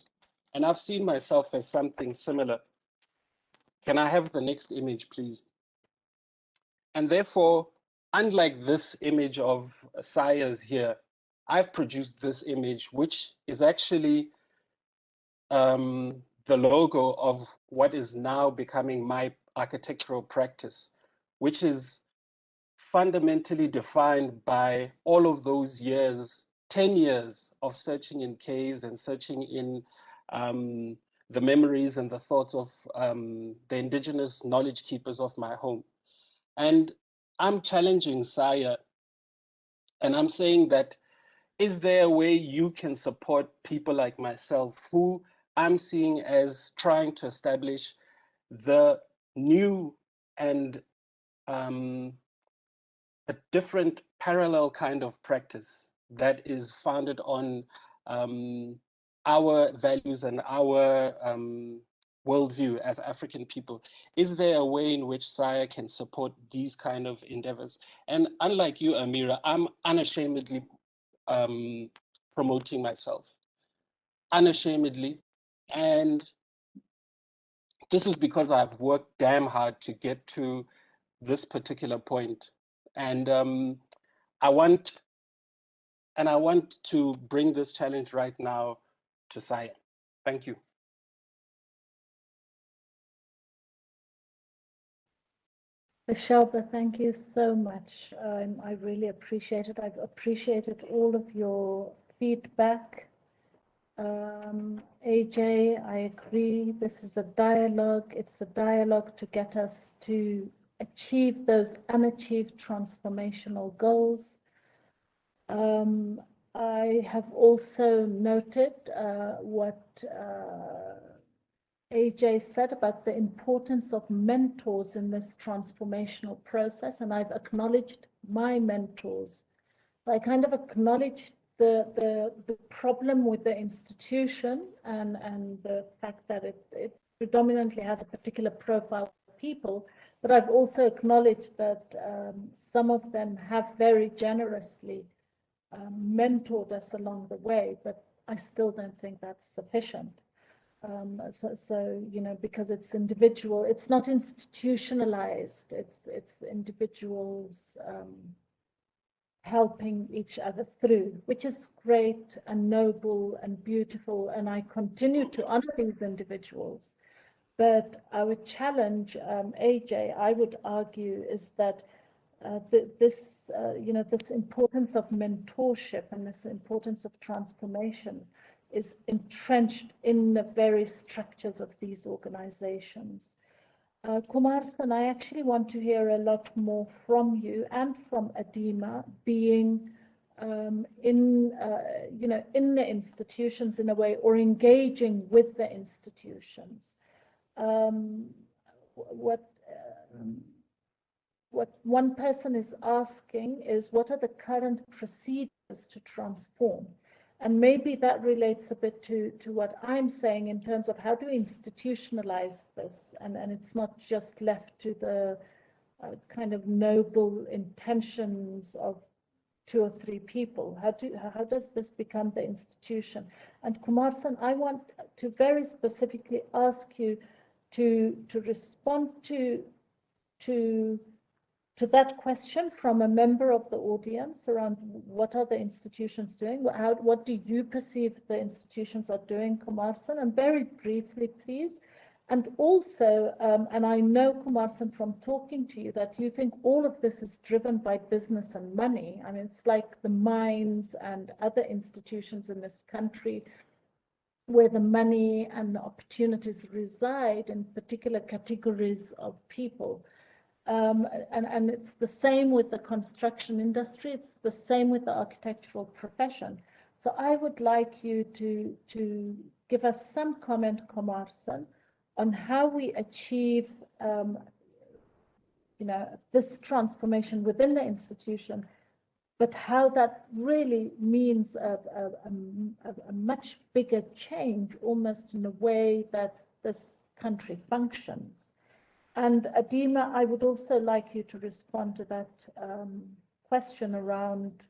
And I've seen myself as something similar. Can I have the next image, please? And therefore, unlike this image of SAIA's here, I've produced this image, which is actually the logo of what is now becoming my architectural practice, which is fundamentally defined by all of those years, 10 years of searching in caves and searching in the memories and the thoughts of the indigenous knowledge keepers of my home. And I'm challenging SAIA, and I'm saying that, is there a way you can support people like myself who I'm seeing as trying to establish the new and a different parallel kind of practice that is founded on our values and our worldview as African people? Is there a way in which SAIA can support these kind of endeavors? And unlike you, Amira, I'm unashamedly promoting myself, unashamedly. And this is because I've worked damn hard to get to this particular point. And I want to bring this challenge right now to SAIA. Thank you. Shelba, thank you so much. I really appreciate it. I've appreciated all of your feedback. AJ, I agree. This is a dialogue. It's a dialogue to get us to achieve those unachieved transformational goals. I have also noted what AJ said about the importance of mentors in this transformational process, and I've acknowledged my mentors. I kind of acknowledged the problem with the institution and the fact that it predominantly has a particular profile of people, but I've also acknowledged that some of them have very generously mentored us along the way, but I still don't think that's sufficient. So you know, because it's individual, it's not institutionalized, it's individuals helping each other through, which is great and noble and beautiful, and I continue to honor these individuals. But our challenge, AJ, I would argue, is that you know, this importance of mentorship and this importance of transformation is entrenched in the very structures of these organizations. Kumarsan, I actually want to hear a lot more from you and from Adima, being you know, in the institutions in a way, or engaging with the institutions. What one person is asking is, what are the current procedures to transform? And maybe that relates a bit to what I'm saying in terms of how to institutionalize this, and it's not just left to the kind of noble intentions of 2 or 3 people. How does this become the institution? And Kumarsan, I want to very specifically ask you to respond to that question from a member of the audience around what are the institutions doing? What do you perceive the institutions are doing, Kumarsan? And very briefly, please. And also, and I know, Kumarsan, from talking to you, that you think all of this is driven by business and money. I mean, it's like the mines and other institutions in this country where the money and the opportunities reside in particular categories of people. And it's the same with the construction industry. It's the same with the architectural profession. So I would like you to give us some comment, Kumarsan, on how we achieve, you know, this transformation within the institution, but how that really means a much bigger change, almost in a way that this country functions. And Adima, I would also like you to respond to that question around,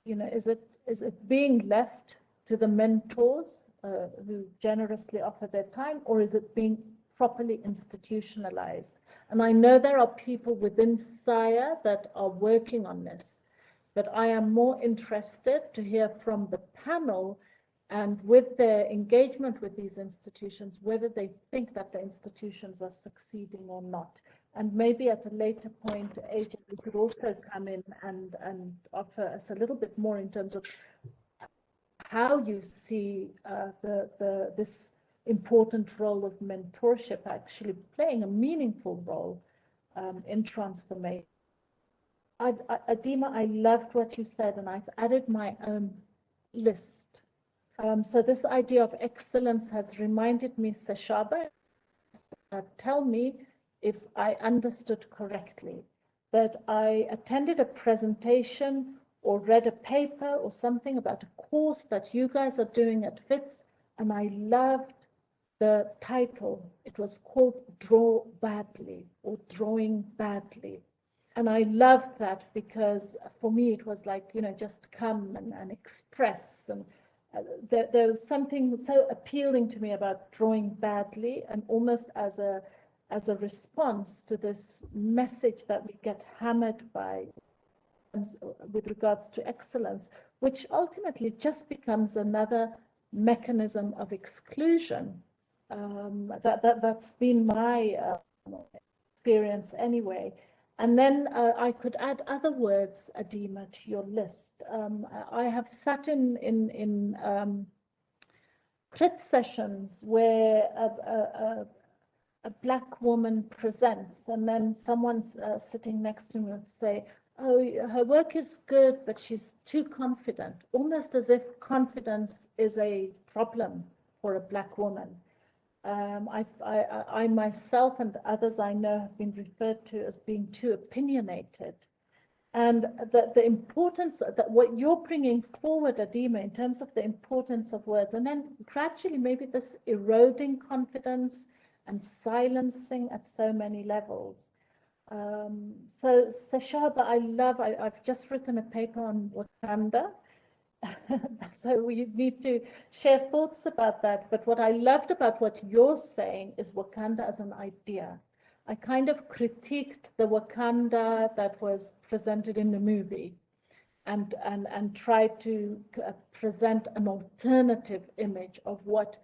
you know, is it being left to the mentors who generously offer their time, or is it being properly institutionalized? And I know there are people within SAIA that are working on this, but I am more interested to hear from the panel and with their engagement with these institutions, whether they think that the institutions are succeeding or not. And maybe at a later point, AJ, you could also come in and offer us a little bit more in terms of how you see this important role of mentorship actually playing a meaningful role in transformation. Adima, I loved what you said, and I've added my own list. So this idea of excellence has reminded me, Seshaba, tell me if I understood correctly, that I attended a presentation or read a paper or something about a course that you guys are doing at WITS, and I loved the title. It was called Draw Badly or Drawing Badly. And I loved that because for me it was like, you know, just come and express. And there was something so appealing to me about drawing badly, and almost as a response to this message that we get hammered by with regards to excellence, which ultimately just becomes another mechanism of exclusion. That's been my experience anyway. And then I could add other words, Adima, to your list. I have sat in crit sessions where a Black woman presents, and then someone sitting next to me would say, oh, her work is good, but she's too confident, almost as if confidence is a problem for a Black woman. I myself and others I know have been referred to as being too opinionated. And the importance that what you're bringing forward, Adima, in terms of the importance of words, and then gradually maybe this eroding confidence and silencing at so many levels. So Seshaba, I've just written a paper on Wakanda. So we need to share thoughts about that. But what I loved about what you're saying is Wakanda as an idea. I kind of critiqued the Wakanda that was presented in the movie and tried to present an alternative image of what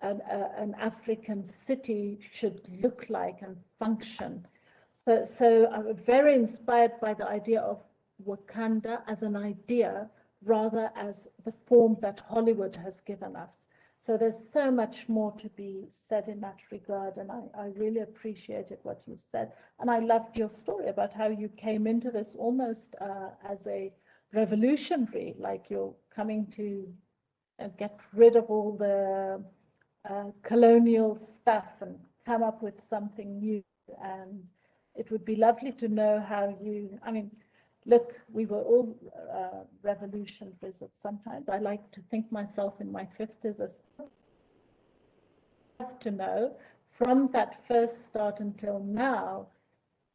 an African city should look like and function. So I'm very inspired by the idea of Wakanda as an idea rather as the form that Hollywood has given us. So there's so much more to be said in that regard, and I really appreciated what you said. And I loved your story about how you came into this almost as a revolutionary, like you're coming to get rid of all the colonial stuff and come up with something new. And it would be lovely to know how you, I mean, look, we were all revolutionaries at sometimes. I like to think myself in my 50s as to know from that first start until now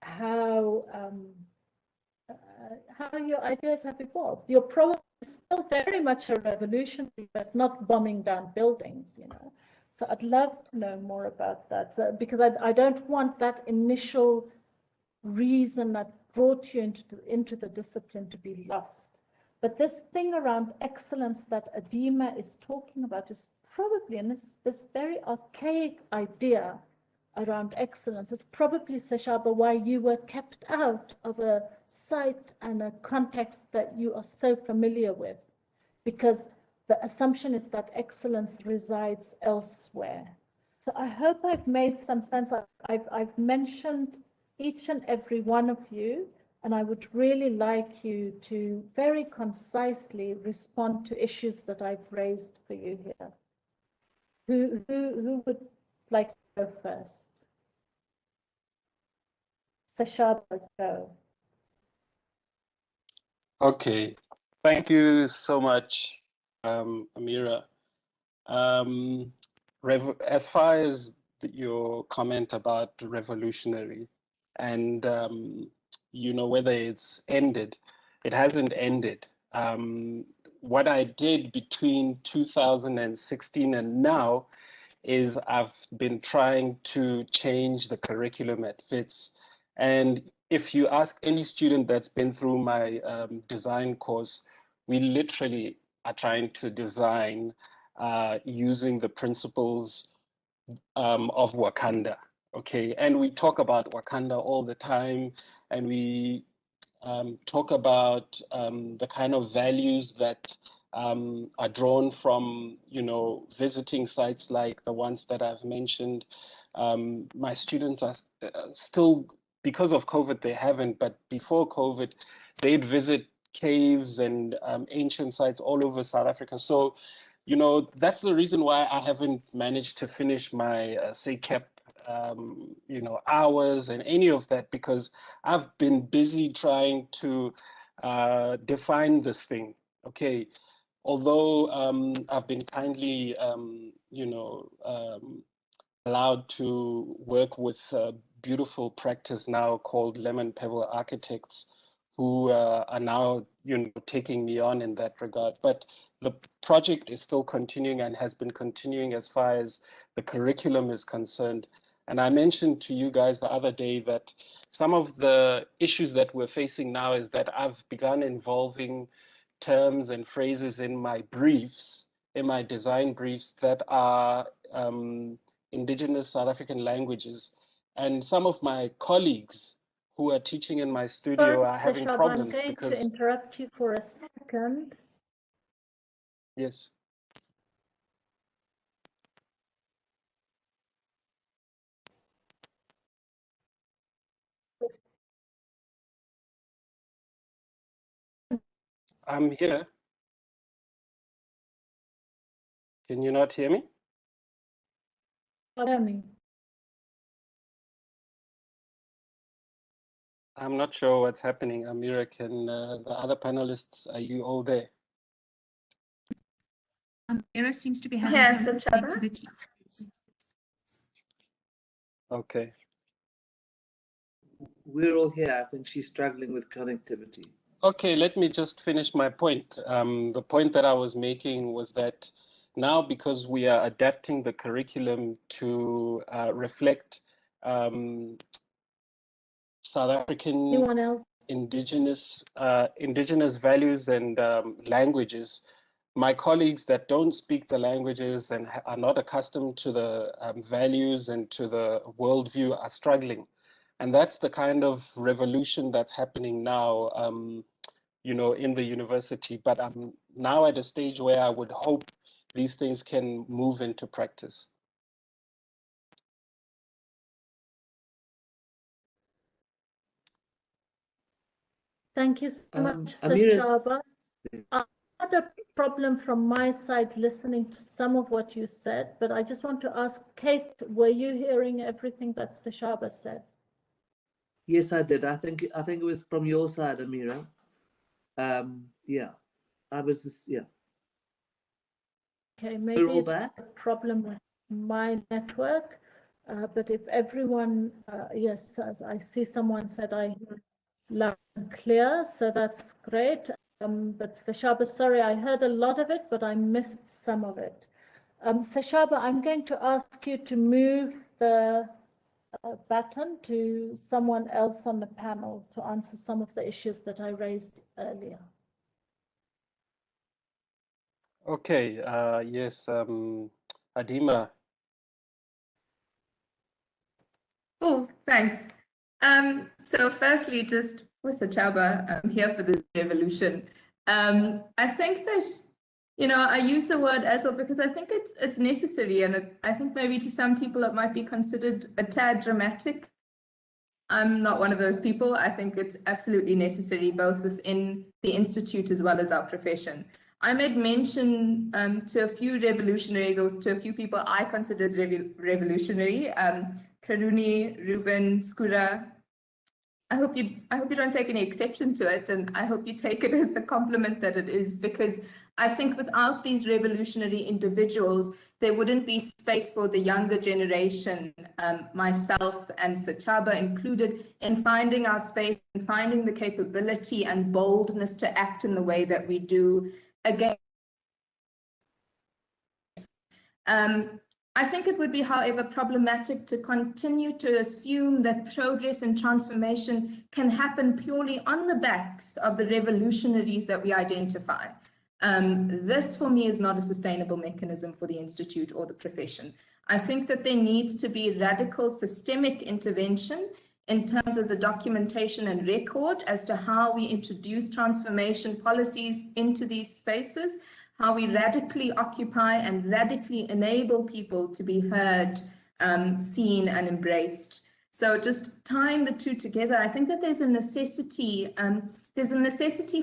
how your ideas have evolved. You're probably still very much a revolutionary, but not bombing down buildings, you know. So I'd love to know more about that, because I don't want that initial reason that brought you into the discipline to be lost. But this thing around excellence that Adima is talking about is probably, and this very archaic idea around excellence is probably, Seshaba, why you were kept out of a site and a context that you are so familiar with, because the assumption is that excellence resides elsewhere. So I hope I've made some sense. I've mentioned each and every one of you, and I would really like you to very concisely respond to issues that I've raised for you here. Who would like to go first? Seshaba, go. Okay, thank you so much, Amira. As far as your comment about revolutionary and you know, whether it's ended, it hasn't ended. What I did between 2016 and now is I've been trying to change the curriculum at WITS. And if you ask any student that's been through my design course, we literally are trying to design using the principles of Wakanda. Okay, and we talk about Wakanda all the time, and we talk about the kind of values that are drawn from, you know, visiting sites like the ones that I've mentioned. My students are still, because of COVID, they haven't, but before COVID, they'd visit caves and ancient sites all over South Africa. So, you know, that's the reason why I haven't managed to finish my SACAP you know, hours and any of that, because I've been busy trying to define this thing. Okay, although I've been kindly, you know, allowed to work with a beautiful practice now called Lemon Pebble Architects, who are now, you know, taking me on in that regard. But the project is still continuing and has been continuing as far as the curriculum is concerned. And I mentioned to you guys the other day that some of the issues that we're facing now is that I've begun involving terms and phrases in my briefs, in my design briefs, that are indigenous South African languages. And some of my colleagues who are teaching in my studio are having problems I'm going because... to interrupt you for a second. Yes. I'm here. Can you not hear me? Hear me. I'm not sure what's happening. Amira, can the other panelists, are you all there? Amira seems to be having some connectivity. Okay. We're all here. I think she's struggling with connectivity. Okay, let me just finish my point. The point that I was making was that now, because we are adapting the curriculum to reflect South African indigenous values and languages, my colleagues that don't speak the languages and are not accustomed to the values and to the worldview are struggling. And that's the kind of revolution that's happening now, you know, in the university. But I'm now at a stage where I would hope these things can move into practice. Thank you so much, Sachaba. I had a problem from my side listening to some of what you said, but I just want to ask Kate, were you hearing everything that Sachaba said? Yes, I did. I think it was from your side, Amira. Yeah, I was just, yeah. Okay, maybe it's a problem with my network, but if everyone, yes, as I see someone said I heard loud and clear, so that's great. But Sachaba, sorry, I heard a lot of it, but I missed some of it. Sachaba, I'm going to ask you to move the button to someone else on the panel to answer some of the issues that I raised earlier. Okay, yes, Adima. Oh, thanks. So firstly, just with Sachaba, I'm here for this revolution. I think that, you know, I use the word as well because I think it's necessary, and I think maybe to some people it might be considered a tad dramatic. I'm not one of those people. I think it's absolutely necessary, both within the institute as well as our profession. I made mention to a few revolutionaries, or to a few people I consider as revolutionary. Karuni, Ruben, Skura. I hope you don't take any exception to it, and I hope you take it as the compliment that it is, because I think without these revolutionary individuals, there wouldn't be space for the younger generation, myself and Sachaba included, in finding our space and finding the capability and boldness to act in the way that we do. Again, I think it would be, however, problematic to continue to assume that progress and transformation can happen purely on the backs of the revolutionaries that we identify. This, for me, is not a sustainable mechanism for the Institute or the profession. I think that there needs to be radical systemic intervention in terms of the documentation and record as to how we introduce transformation policies into these spaces, how we radically occupy and radically enable people to be heard, seen and embraced. So just tying the two together, I think that there's a necessity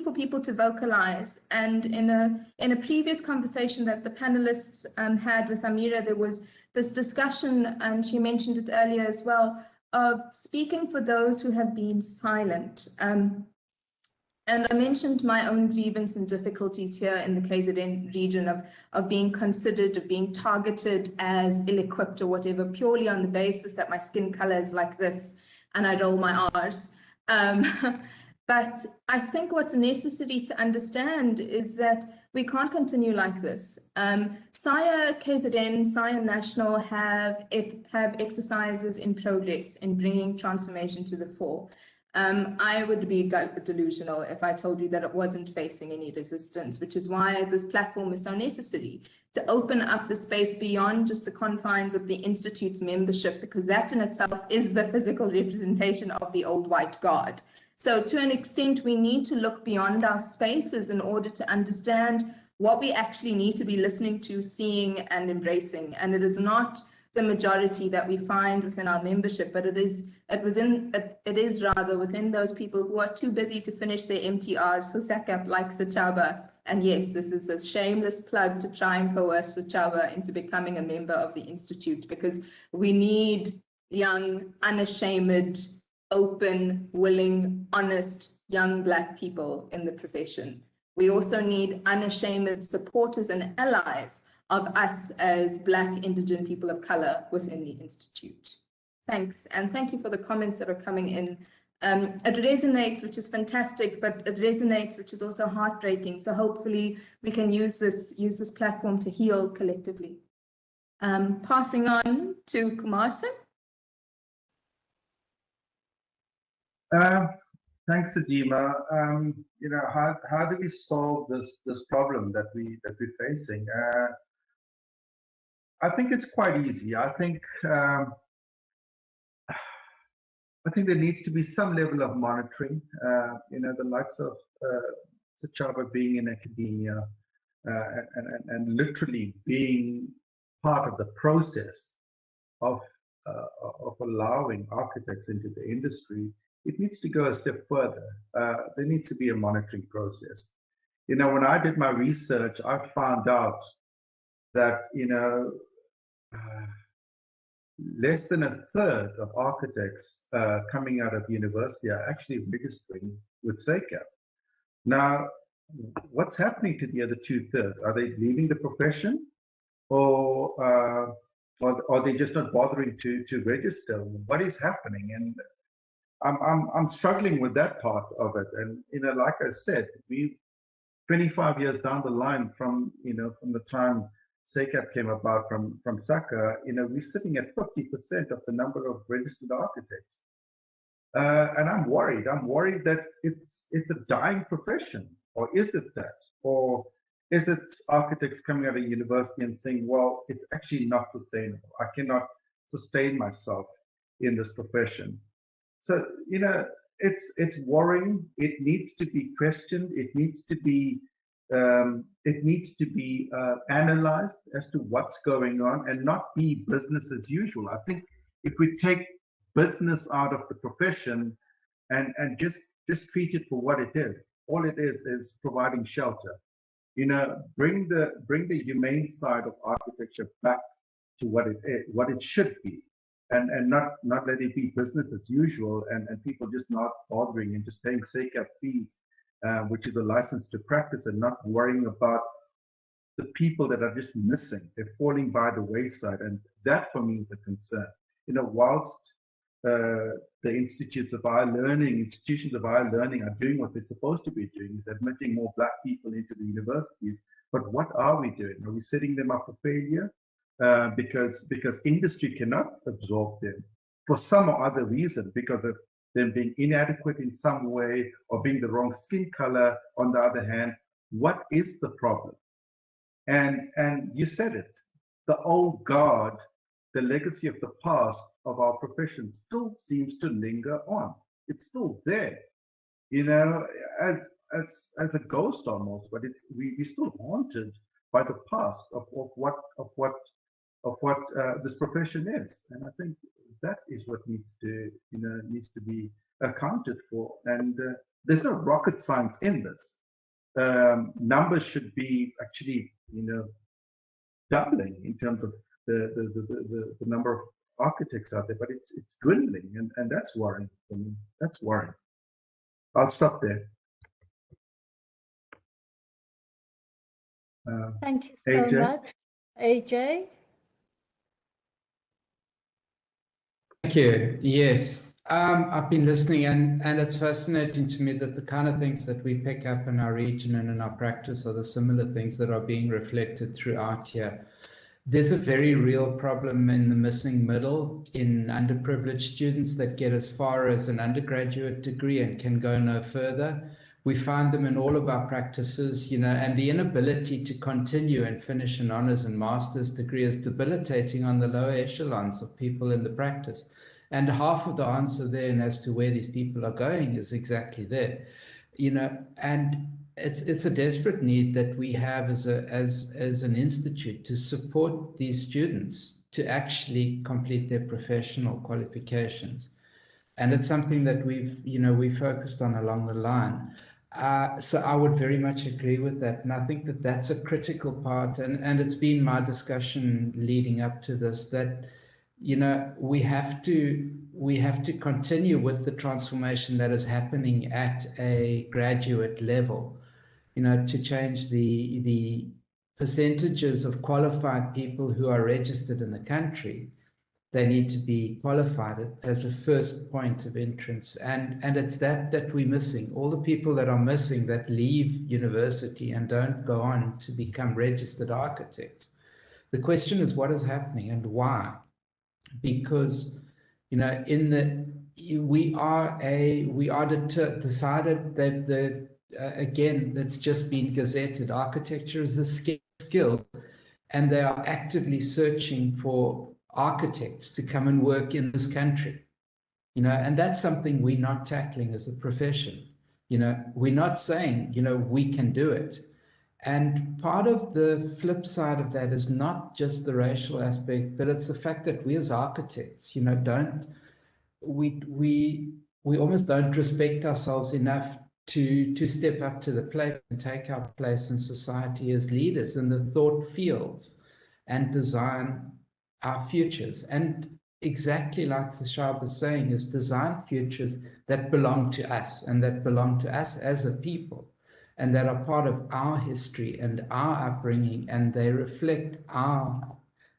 for people to vocalize. And in a previous conversation that the panelists had with Amira, there was this discussion, and she mentioned it earlier as well, of speaking for those who have been silent. And I mentioned my own grievance and difficulties here in the KZN region of being considered, of being targeted as ill-equipped or whatever, purely on the basis that my skin color is like this and I roll my R's. But I think what's necessary to understand is that we can't continue like this. SAIA, KZN, SAIA National have exercises in progress in bringing transformation to the fore. I would be delusional if I told you that it wasn't facing any resistance, which is why this platform is so necessary, to open up the space beyond just the confines of the Institute's membership, because that in itself is the physical representation of the old white guard. So to an extent, we need to look beyond our spaces in order to understand what we actually need to be listening to, seeing and embracing. And it is not the majority that we find within our membership, but it is rather within those people who are too busy to finish their MTRs for SACAP, like Sachaba. And yes, this is a shameless plug to try and coerce Sachaba into becoming a member of the Institute, because we need young, unashamed, open, willing, honest, young Black people in the profession. We also need unashamed supporters and allies of us as Black, indigenous people of color within the Institute. Thanks, and thank you for the comments that are coming in. It resonates, which is fantastic, but it resonates, which is also heartbreaking. So hopefully we can use this platform to heal collectively. Passing on to Kumarsan. Thanks, Adima. You know, how do we solve this problem that we're facing? I think it's quite easy. I think there needs to be some level of monitoring. You know, the likes of Sachaba being in academia and literally being part of the process of allowing architects into the industry. It needs to go a step further. There needs to be a monitoring process. You know, when I did my research, I found out that, you know, less than a third of architects coming out of university are actually registering with SACAP. Now, what's happening to the other 2/3? Are they leaving the profession, or are they just not bothering to register? What is happening? And I'm struggling with that part of it. And you know, like I said, we 25 years down the line from the time SACAP came about from SACA, you know, we're sitting at 50% of the number of registered architects. And I'm worried. I'm worried that it's a dying profession. Or is it that? Or is it architects coming out of university and saying, well, it's actually not sustainable. I cannot sustain myself in this profession. So, you know, it's worrying. It needs to be questioned. It needs to be analyzed as to what's going on and not be business as usual. I think if we take business out of the profession and just treat it for what it is, all it is providing shelter. You know, bring the humane side of architecture back to what it should be, and not let it be business as usual and people just not bothering and just paying SACAP fees, which is a license to practice, and not worrying about the people that are just missing. They're falling by the wayside, and that for me is a concern. You know, whilst the institutions of higher learning are doing what they're supposed to be doing, is admitting more Black people into the universities. But what are we doing? Are we setting them up for failure because industry cannot absorb them for some or other reason, because of them being inadequate in some way or being the wrong skin color? On the other hand, what is the problem? And you said it, the old guard the legacy of the past of our profession still seems to linger on. It's still there, you know, as a ghost almost, but we're still haunted by the past of what this profession is. And I think that is what needs to be accounted for. And there's no rocket science in this. Numbers should be actually, doubling in terms of the number of architects out there, but it's dwindling, and that's worrying for me. That's worrying. I'll stop there. Thank you so AJ? much, AJ. Thank you. Yes, I've been listening, and it's fascinating to me that the kind of things that we pick up in our region and in our practice are the similar things that are being reflected throughout here. There's a very real problem in the missing middle in underprivileged students that get as far as an undergraduate degree and can go no further. We find them in all of our practices, and the inability to continue and finish an honors and master's degree is debilitating on the lower echelons of people in the practice. And half of the answer then as to where these people are going is exactly there, and it's a desperate need that we have as an institute to support these students to actually complete their professional qualifications. And it's something that we've focused on along the line. So I would very much agree with that. And I think that that's a critical part. And it's been my discussion leading up to this that, we have to continue with the transformation that is happening at a graduate level, to change the percentages of qualified people who are registered in the country. They need to be qualified as a first point of entrance. And it's that we're missing. All the people that are missing that leave university and don't go on to become registered architects. The question is what is happening and why? Because, we are decided that again, that's just been gazetted. Architecture is a skill, and they are actively searching for architects to come and work in this country, and that's something we're not tackling as a profession. We're not saying, we can do it. And part of the flip side of that is not just the racial aspect, but it's the fact that we as architects, we almost don't respect ourselves enough to step up to the plate and take our place in society as leaders in the thought fields and design our futures. And exactly like the Shah was saying, is design futures that belong to us and that belong to us as a people and that are part of our history and our upbringing, and they reflect our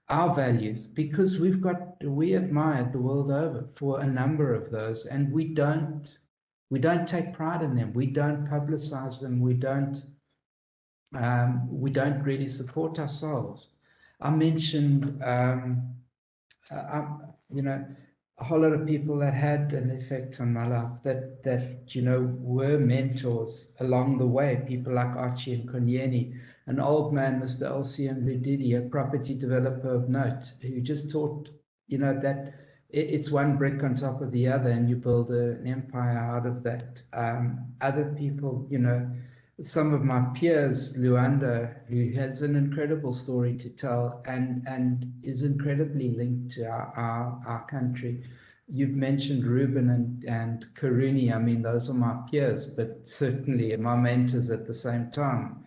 values, because we admire the world over for a number of those, and we don't take pride in them. We don't publicize them. We don't really support ourselves. I mentioned, a whole lot of people that had an effect on my life that were mentors along the way. People like Archie and Konyeni, an old man, Mr. LCM Ludidi, a property developer of note, who just taught, that it's one brick on top of the other, and you build an empire out of that. Other people, some of my peers, Luanda, who has an incredible story to tell and is incredibly linked to our country. You've mentioned Ruben and Karuni. I mean, those are my peers, but certainly my mentors at the same time.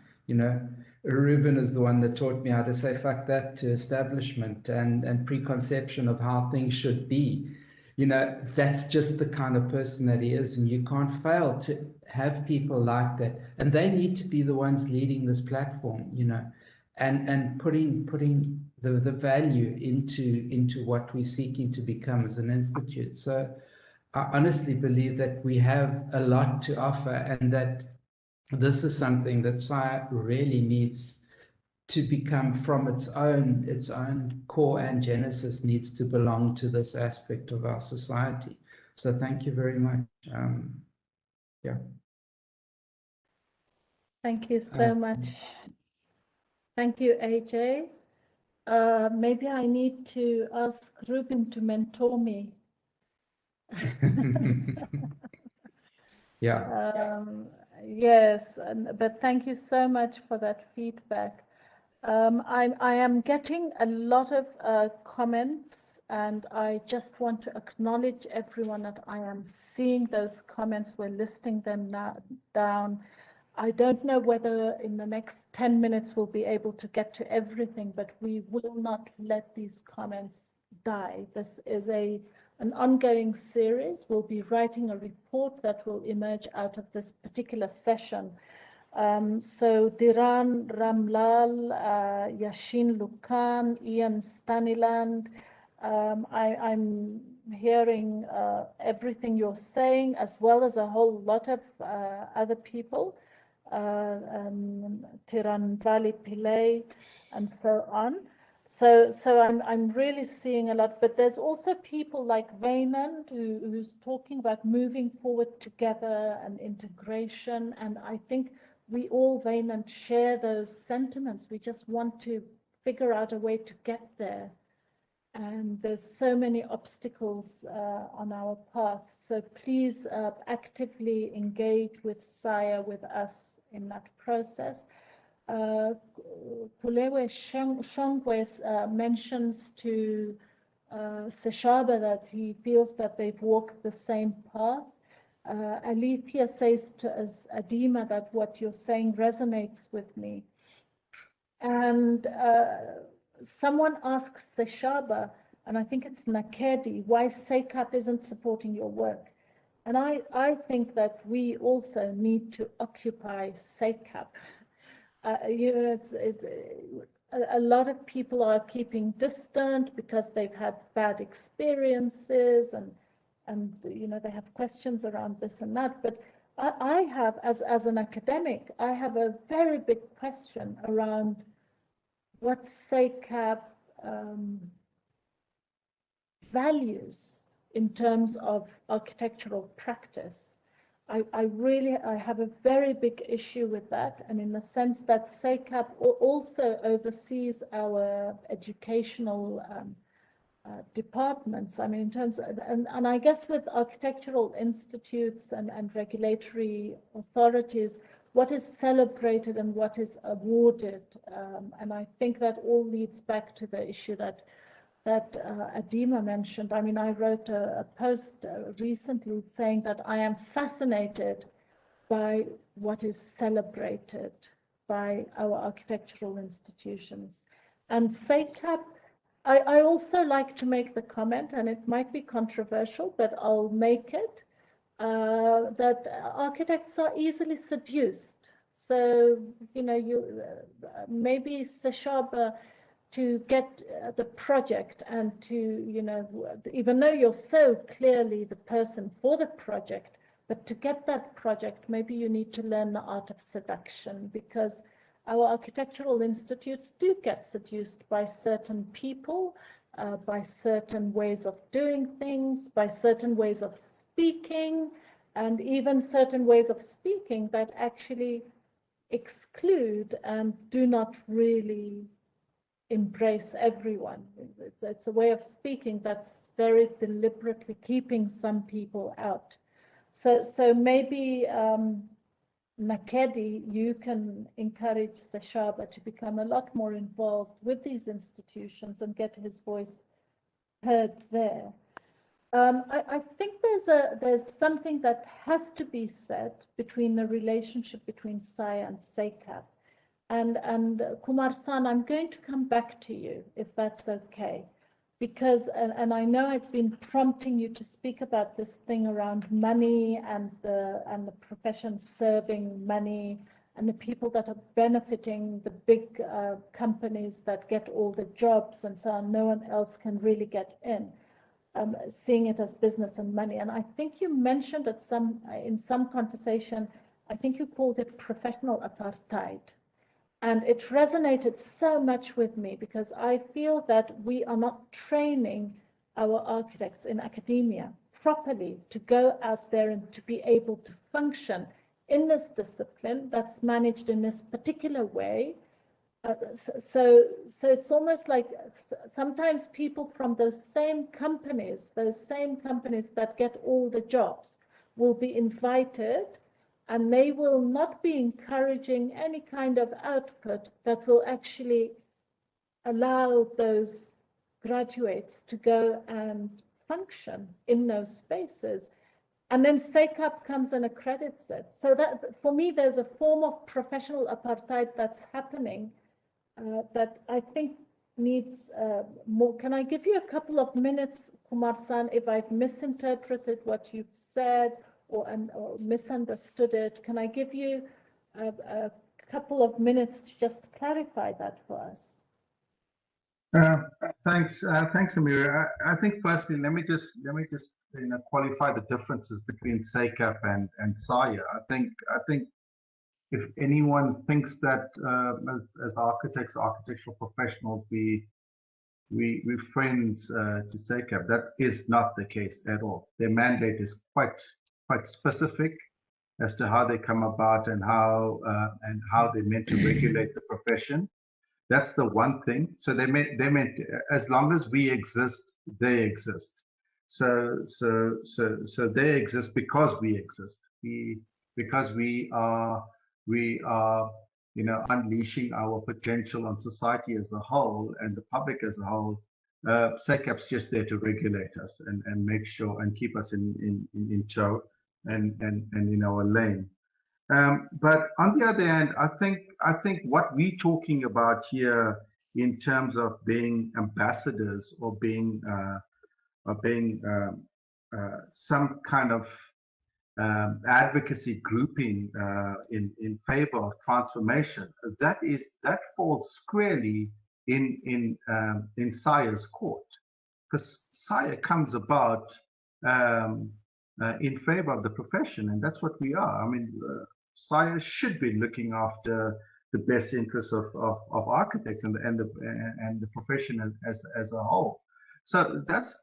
Ruben is the one that taught me how to say fuck that to establishment and preconception of how things should be. That's just the kind of person that he is, and you can't fail to have people like that. And they need to be the ones leading this platform, and putting the value into what we're seeking to become as an institute. So I honestly believe that we have a lot to offer, and that this is something that SAIA really needs to become, from its own core and genesis, needs to belong to this aspect of our society. So thank you very much. Yeah. Thank you so much. Thank you, AJ. Maybe I need to ask Ruben to mentor me. Yeah. Yes, but thank you so much for that feedback. I am getting a lot of comments, and I just want to acknowledge everyone that I am seeing those comments. We're listing them now down. I don't know whether in the next 10 minutes we'll be able to get to everything, but we will not let these comments die. This is an ongoing series. We'll be writing a report that will emerge out of this particular session. So Diran Ramlal, Yashin Lukan, Ian Staniland, I'm hearing everything you're saying, as well as a whole lot of other people, Tiran Valley Pillay, and so on. So I'm really seeing a lot, but there's also people like Vaynand who's talking about moving forward together and integration, and I think we all, Vaynand, share those sentiments. We just want to figure out a way to get there. And there's so many obstacles on our path. So please actively engage with SAIA, with us in that process. Pulewe Shongwe mentions to Seshaba that he feels that they've walked the same path. Alethea says to us, Adima, that what you're saying resonates with me. And someone asks Seshaba, and I think it's Nakedi, why SACAP isn't supporting your work. And I think that we also need to occupy SACAP. You know, a lot of people are keeping distant because they've had bad experiences, and you know, they have questions around this and that. But I have, as an academic, I have a very big question around what SACAP values in terms of architectural practice. I have a very big issue with that, and in the sense that SACAP also oversees our educational departments. I mean, in terms of, and I guess with architectural institutes and regulatory authorities, what is celebrated and what is awarded. And I think that all leads back to the issue that Adima mentioned. I mean, I wrote a post recently saying that I am fascinated by what is celebrated by our architectural institutions. And SACAP, I also like to make the comment, and it might be controversial, but I'll make it, that architects are easily seduced. So, you know, maybe Seshaba, to get the project and to, you know, even though you're so clearly the person for the project, but to get that project, maybe you need to learn the art of seduction, because our architectural institutes do get seduced by certain people, by certain ways of doing things, by certain ways of speaking, and even certain ways of speaking that actually exclude and do not really embrace everyone. It's a way of speaking that's very deliberately keeping some people out. So maybe Nakedi, you can encourage Seshaba to become a lot more involved with these institutions and get his voice heard there. I think there's something that has to be said between the relationship between SAIA and SACAP. And Kumar-san, I'm going to come back to you, if that's okay, because, and I know I've been prompting you to speak about this thing around money and the profession serving money and the people that are benefiting, the big companies that get all the jobs and so on. No one else can really get in, seeing it as business and money. And I think you mentioned in some conversation, I think you called it professional apartheid. And it resonated so much with me, because I feel that we are not training our architects in academia properly to go out there and to be able to function in this discipline that's managed in this particular way, So it's almost like sometimes people from those same companies that get all the jobs will be invited, and they will not be encouraging any kind of output that will actually allow those graduates to go and function in those spaces. And then SACAP comes and accredits it. So that, for me, there's a form of professional apartheid that's happening that I think needs more. Can I give you a couple of minutes, Kumar-san, if I've misinterpreted what you've said or misunderstood it? Can I give you a couple of minutes to just clarify that for us? Thanks, Amira. I think firstly, let me just qualify the differences between SACAP and SAIA. I think if anyone thinks that as architects, architectural professionals, we're friends to SACAP, that is not the case at all. Their mandate is quite specific as to how they come about and how they're meant to regulate the profession. That's the one thing. So they meant as long as we exist, they exist. So they exist because we exist. Because we are unleashing our potential on society as a whole and the public as a whole. SACAP's just there to regulate us and make sure and keep us in tow and in our lane. But on the other hand, I think what we're talking about here in terms of being ambassadors or being some kind of advocacy grouping in favor of transformation, that falls squarely in SAIA's court, because SAIA comes about in favor of the profession, and that's what we are. I mean, SAIA should be looking after the best interests of architects and the profession as a whole. So that's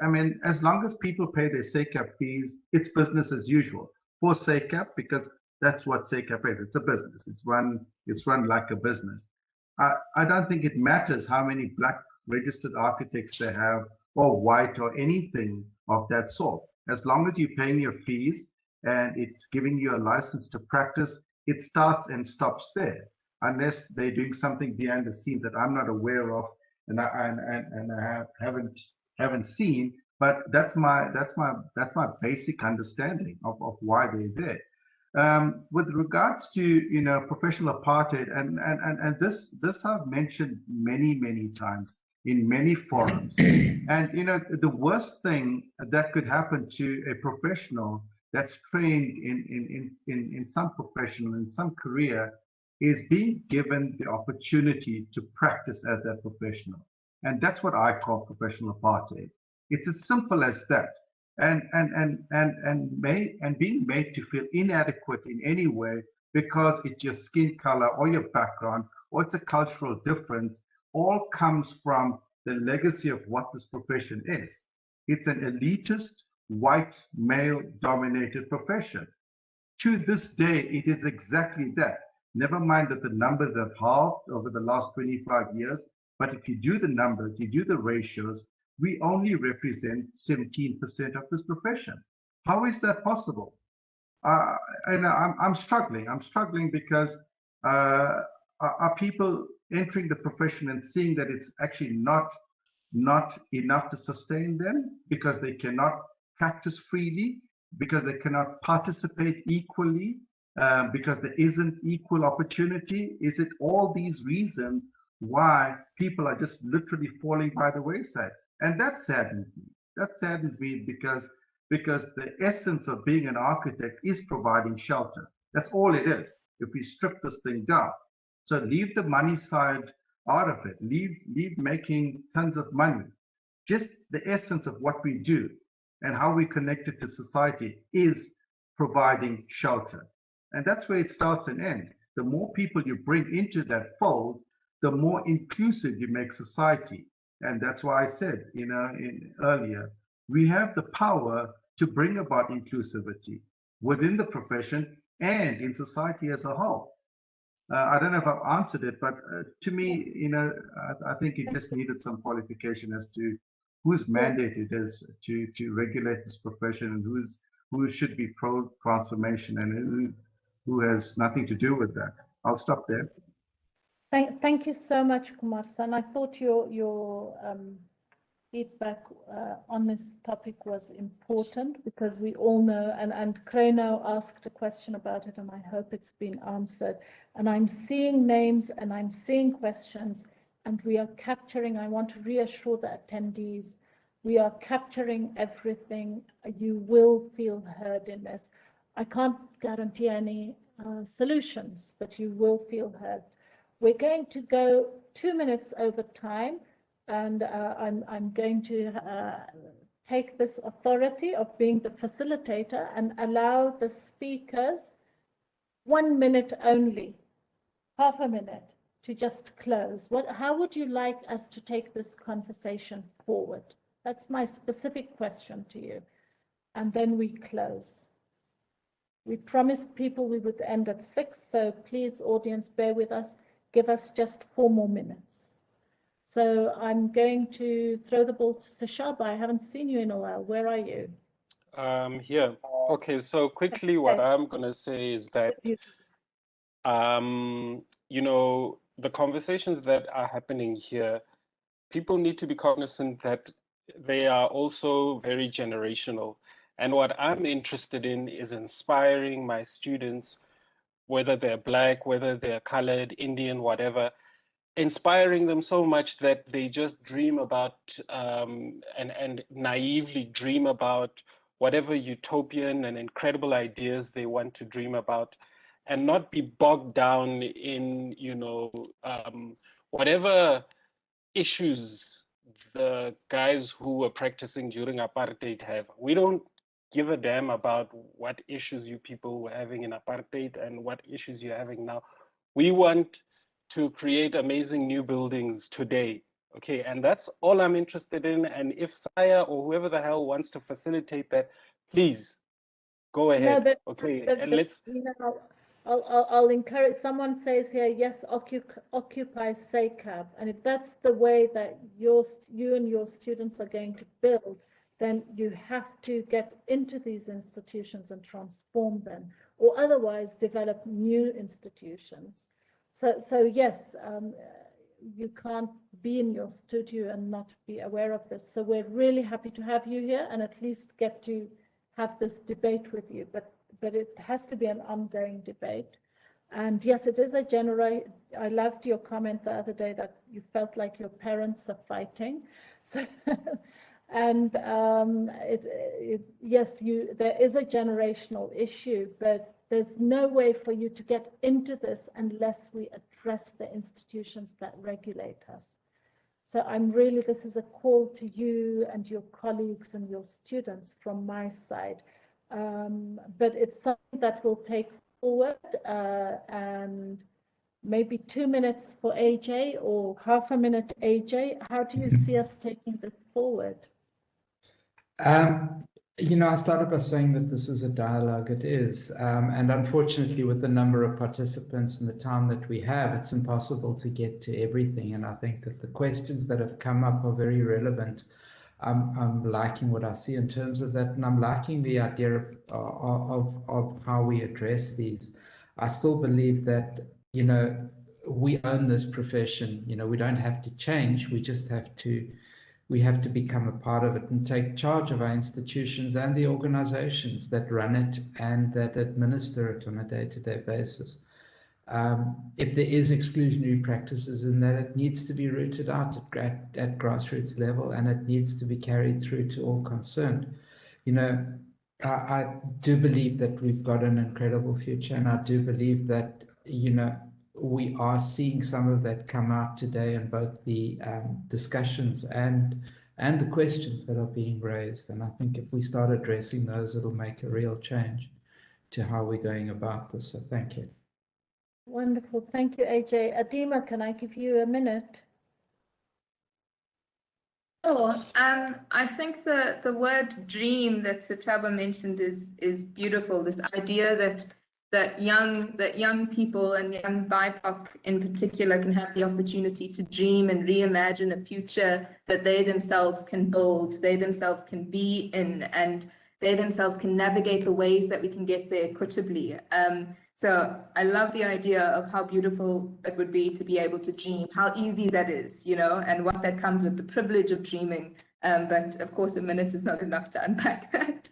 I mean, as long as people pay their SACAP fees, it's business as usual for SACAP, because that's what SACAP is. It's a business. It's run like a business. I don't think it matters how many black registered architects they have, or white, or anything of that sort. As long as you're paying your fees and it's giving you a license to practice, it starts and stops there, unless they're doing something behind the scenes that I'm not aware of and I haven't seen. But that's my basic understanding of why they're there. With regards to professional apartheid, and this I've mentioned many times in many forums, and the worst thing that could happen to a professional that's trained in some profession, in some career, is being given the opportunity to practice as that professional. And that's what I call professional apartheid. It's as simple as that. And being made to feel inadequate in any way because it's your skin color or your background or it's a cultural difference, all comes from the legacy of what this profession is. It's an elitist, white, male-dominated profession. To this day, it is exactly that. Never mind that the numbers have halved over the last 25 years, but if you do the numbers, you do the ratios, we only represent 17% of this profession. How is that possible? And I'm struggling. I'm struggling because are people entering the profession and seeing that it's actually not enough to sustain them because they cannot practice freely, because they cannot participate equally, because there isn't equal opportunity? Is it all these reasons why people are just literally falling by the wayside? And that saddens me. That saddens me because the essence of being an architect is providing shelter. That's all it is, if we strip this thing down. So leave the money side out of it. Leave making tons of money. Just the essence of what we do and how we connect it to society is providing shelter. And that's where it starts and ends. The more people you bring into that fold, the more inclusive you make society. And that's why I said, earlier, we have the power to bring about inclusivity within the profession and in society as a whole. I don't know if I've answered it, but to me, you know, I think it just needed some qualification as to whose mandate it is to regulate this profession and who should be pro-transformation and who has nothing to do with that. I'll stop there. Thank you so much, Kumar-san. I thought your feedback on this topic was important because we all know, and Kreno asked a question about it, and I hope it's been answered. And I'm seeing names and I'm seeing questions, and we are capturing. I want to reassure the attendees, we are capturing everything. You will feel heard in this. I can't guarantee any solutions, but you will feel heard. We're going to go 2 minutes over time, and I'm going to take this authority of being the facilitator and allow the speakers 1 minute only, half a minute, to just close. How would you like us to take this conversation forward? That's my specific question to you. And then we close. We promised people we would end at 6, so please, audience, bear with us. Give us just 4 more minutes. So I'm going to throw the ball to Sashaba. I haven't seen you in a while. Where are you? Here. Okay, so quickly what I'm going to say is that, you know, the conversations that are happening here, people need to be cognizant that they are also very generational. And what I'm interested in is inspiring my students, whether they're Black, whether they're colored, Indian, whatever, inspiring them so much that they just dream about and naively dream about whatever utopian and incredible ideas they want to dream about, and not be bogged down in, you know, whatever issues the guys who were practicing during apartheid have. We don't give a damn about what issues you people were having in apartheid and what issues you're having now. We want to create amazing new buildings today. Okay, and that's all I'm interested in. And if SAIA or whoever the hell wants to facilitate that, please go ahead. No, okay, and let's. You know, I'll encourage. Someone says here, yes, occupy SACAB, and if that's the way that you and your students are going to build, then you have to get into these institutions and transform them, or otherwise develop new institutions. So yes, you can't be in your studio and not be aware of this. So we're really happy to have you here and at least get to have this debate with you. But it has to be an ongoing debate. And yes, it is a I loved your comment the other day that you felt like your parents are fighting. So, and yes, there is a generational issue, but there's no way for you to get into this unless we address the institutions that regulate us. So this is a call to you and your colleagues and your students from my side. But it's something that we'll take forward, and maybe 2 minutes for AJ or half a minute, AJ. How do you see us taking this forward? You know, I started by saying that this is a dialogue. It is. And unfortunately, with the number of participants and the time that we have, it's impossible to get to everything. And I think that the questions that have come up are very relevant. I'm liking what I see in terms of that, and I'm liking the idea of how we address these. I still believe that, you know, we own this profession. You know, we don't have to change. We just have to become a part of it and take charge of our institutions and the organizations that run it and that administer it on a day-to-day basis. If there is exclusionary practices in that, it needs to be rooted out at grassroots level, and it needs to be carried through to all concerned. You know, I do believe that we've got an incredible future, and I do believe that, you know, we are seeing some of that come out today in both the discussions and the questions that are being raised. And I think if we start addressing those, it'll make a real change to how we're going about this. So thank you. Wonderful. Thank you, AJ. Adima, can I give you a minute? Sure. I think the word dream that Sachaba mentioned is beautiful. This idea that that young people and young BIPOC in particular can have the opportunity to dream and reimagine a future that they themselves can build, they themselves can be in, and they themselves can navigate the ways that we can get there equitably. So I love the idea of how beautiful it would be to be able to dream, how easy that is, you know, and what that comes with the privilege of dreaming. But of course, a minute is not enough to unpack that.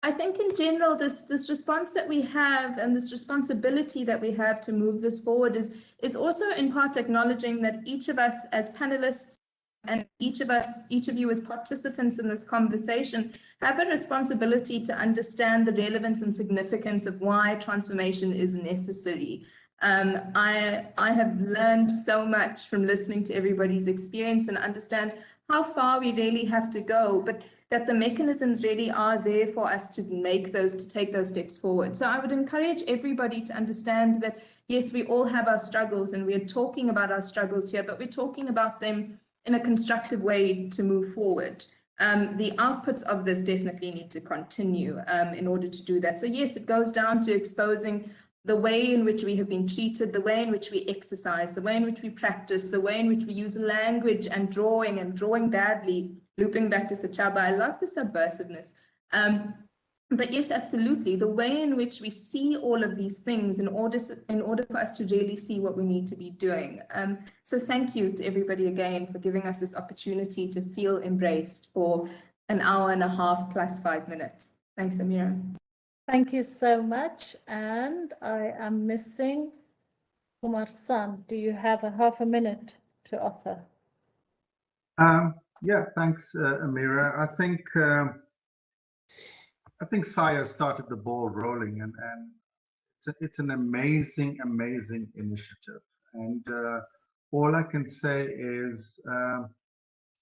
I think in general, this response that we have and this responsibility that we have to move this forward is also in part acknowledging that each of us as panelists and each of you as participants in this conversation have a responsibility to understand the relevance and significance of why transformation is necessary. I have learned so much from listening to everybody's experience and understand how far we really have to go, but that the mechanisms really are there for us to take those steps forward. So I would encourage everybody to understand that, yes, we all have our struggles and we're talking about our struggles here, but we're talking about them in a constructive way to move forward. The outputs of this definitely need to continue in order to do that. So yes, it goes down to exposing the way in which we have been treated, the way in which we exercise, the way in which we practice, the way in which we use language and drawing badly, looping back to Sachaba. I love the subversiveness. But yes, absolutely, the way in which we see all of these things in order for us to really see what we need to be doing. So thank you to everybody again for giving us this opportunity to feel embraced for an hour and a half plus 5 minutes. Thanks, Amira. Thank you so much. And I am missing Kumar San. Do you have a half a minute to offer? Yeah, thanks, Amira. I think SAIA started the ball rolling, and it's an amazing initiative. And all I can say is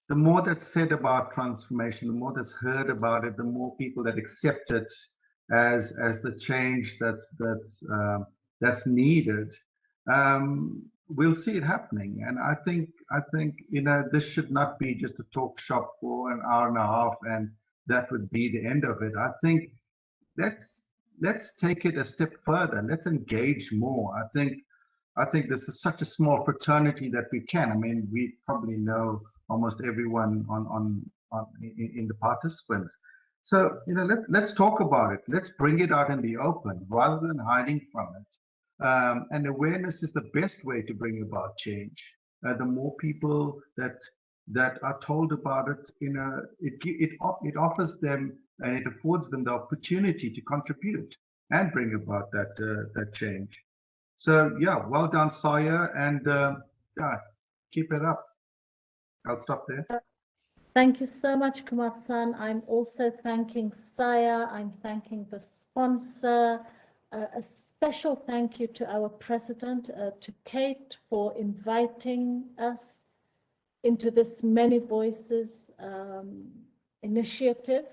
the more that's said about transformation, the more that's heard about it, the more people that accept it as the change that's needed, we'll see it happening. And I think you know, this should not be just a talk shop for an hour and a half and that would be the end of it. I think let's take it a step further. Let's engage more. I think this is such a small fraternity that we can. I mean, we probably know almost everyone in the participants. So, you know, let's talk about it. Let's bring it out in the open rather than hiding from it. And awareness is the best way to bring about change. The more people that are told about it, you know, it offers them and it affords them the opportunity to contribute and bring about that change. So yeah, well done, SAIA, and yeah, keep it up. I'll stop there. Thank you so much, Kumar-san. I'm also thanking SAIA. I'm thanking the sponsor. A special thank you to our president, to Kate, for inviting us into this Many Voices initiative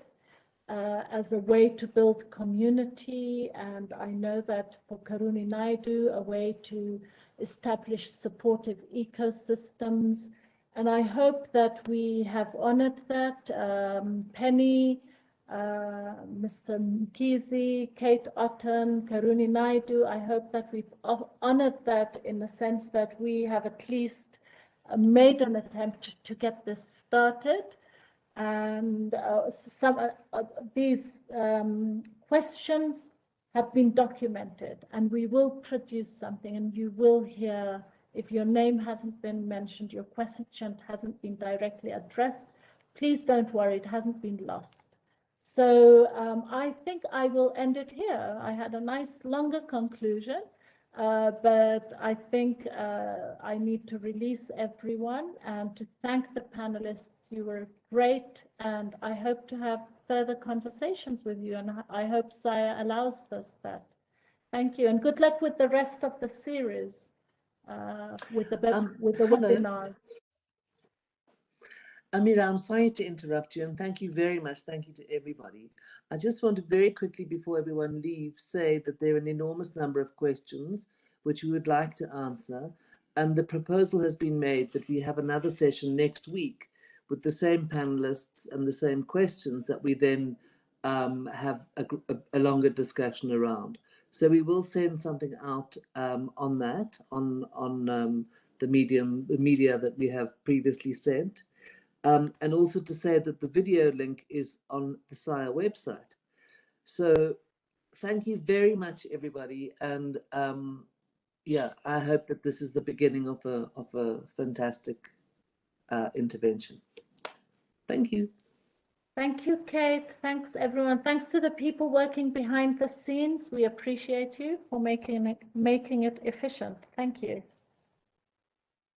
as a way to build community. And I know that for Karuni Naidu, a way to establish supportive ecosystems. And I hope that we have honored that. Penny, Mr. Mkizi, Kate Otten, Karuni Naidu, I hope that we've honored that in the sense that we have at least made an attempt to get this started. And some these questions have been documented, and we will produce something, and you will hear. If your name hasn't been mentioned, your question hasn't been directly addressed, please don't worry, it hasn't been lost. So I think I will end it here. I had a nice longer conclusion, but I think I need to release everyone and to thank the panelists. You were great, and I hope to have further conversations with you, and I hope SAIA allows us that. Thank you, and good luck with the rest of the series. With the webinars. Amira, I'm sorry to interrupt you, and thank you very much. Thank you to everybody. I just want to very quickly, before everyone leaves, say that there are an enormous number of questions which we would like to answer, and the proposal has been made that we have another session next week with the same panelists and the same questions that we then have a longer discussion around. So we will send something out on that, on the media that we have previously sent. And also to say that the video link is on the SAIA website. So thank you very much, everybody. And yeah, I hope that this is the beginning of a fantastic intervention. Thank you. Thank you, Kate. Thanks, everyone. Thanks to the people working behind the scenes. We appreciate you for making it efficient. Thank you.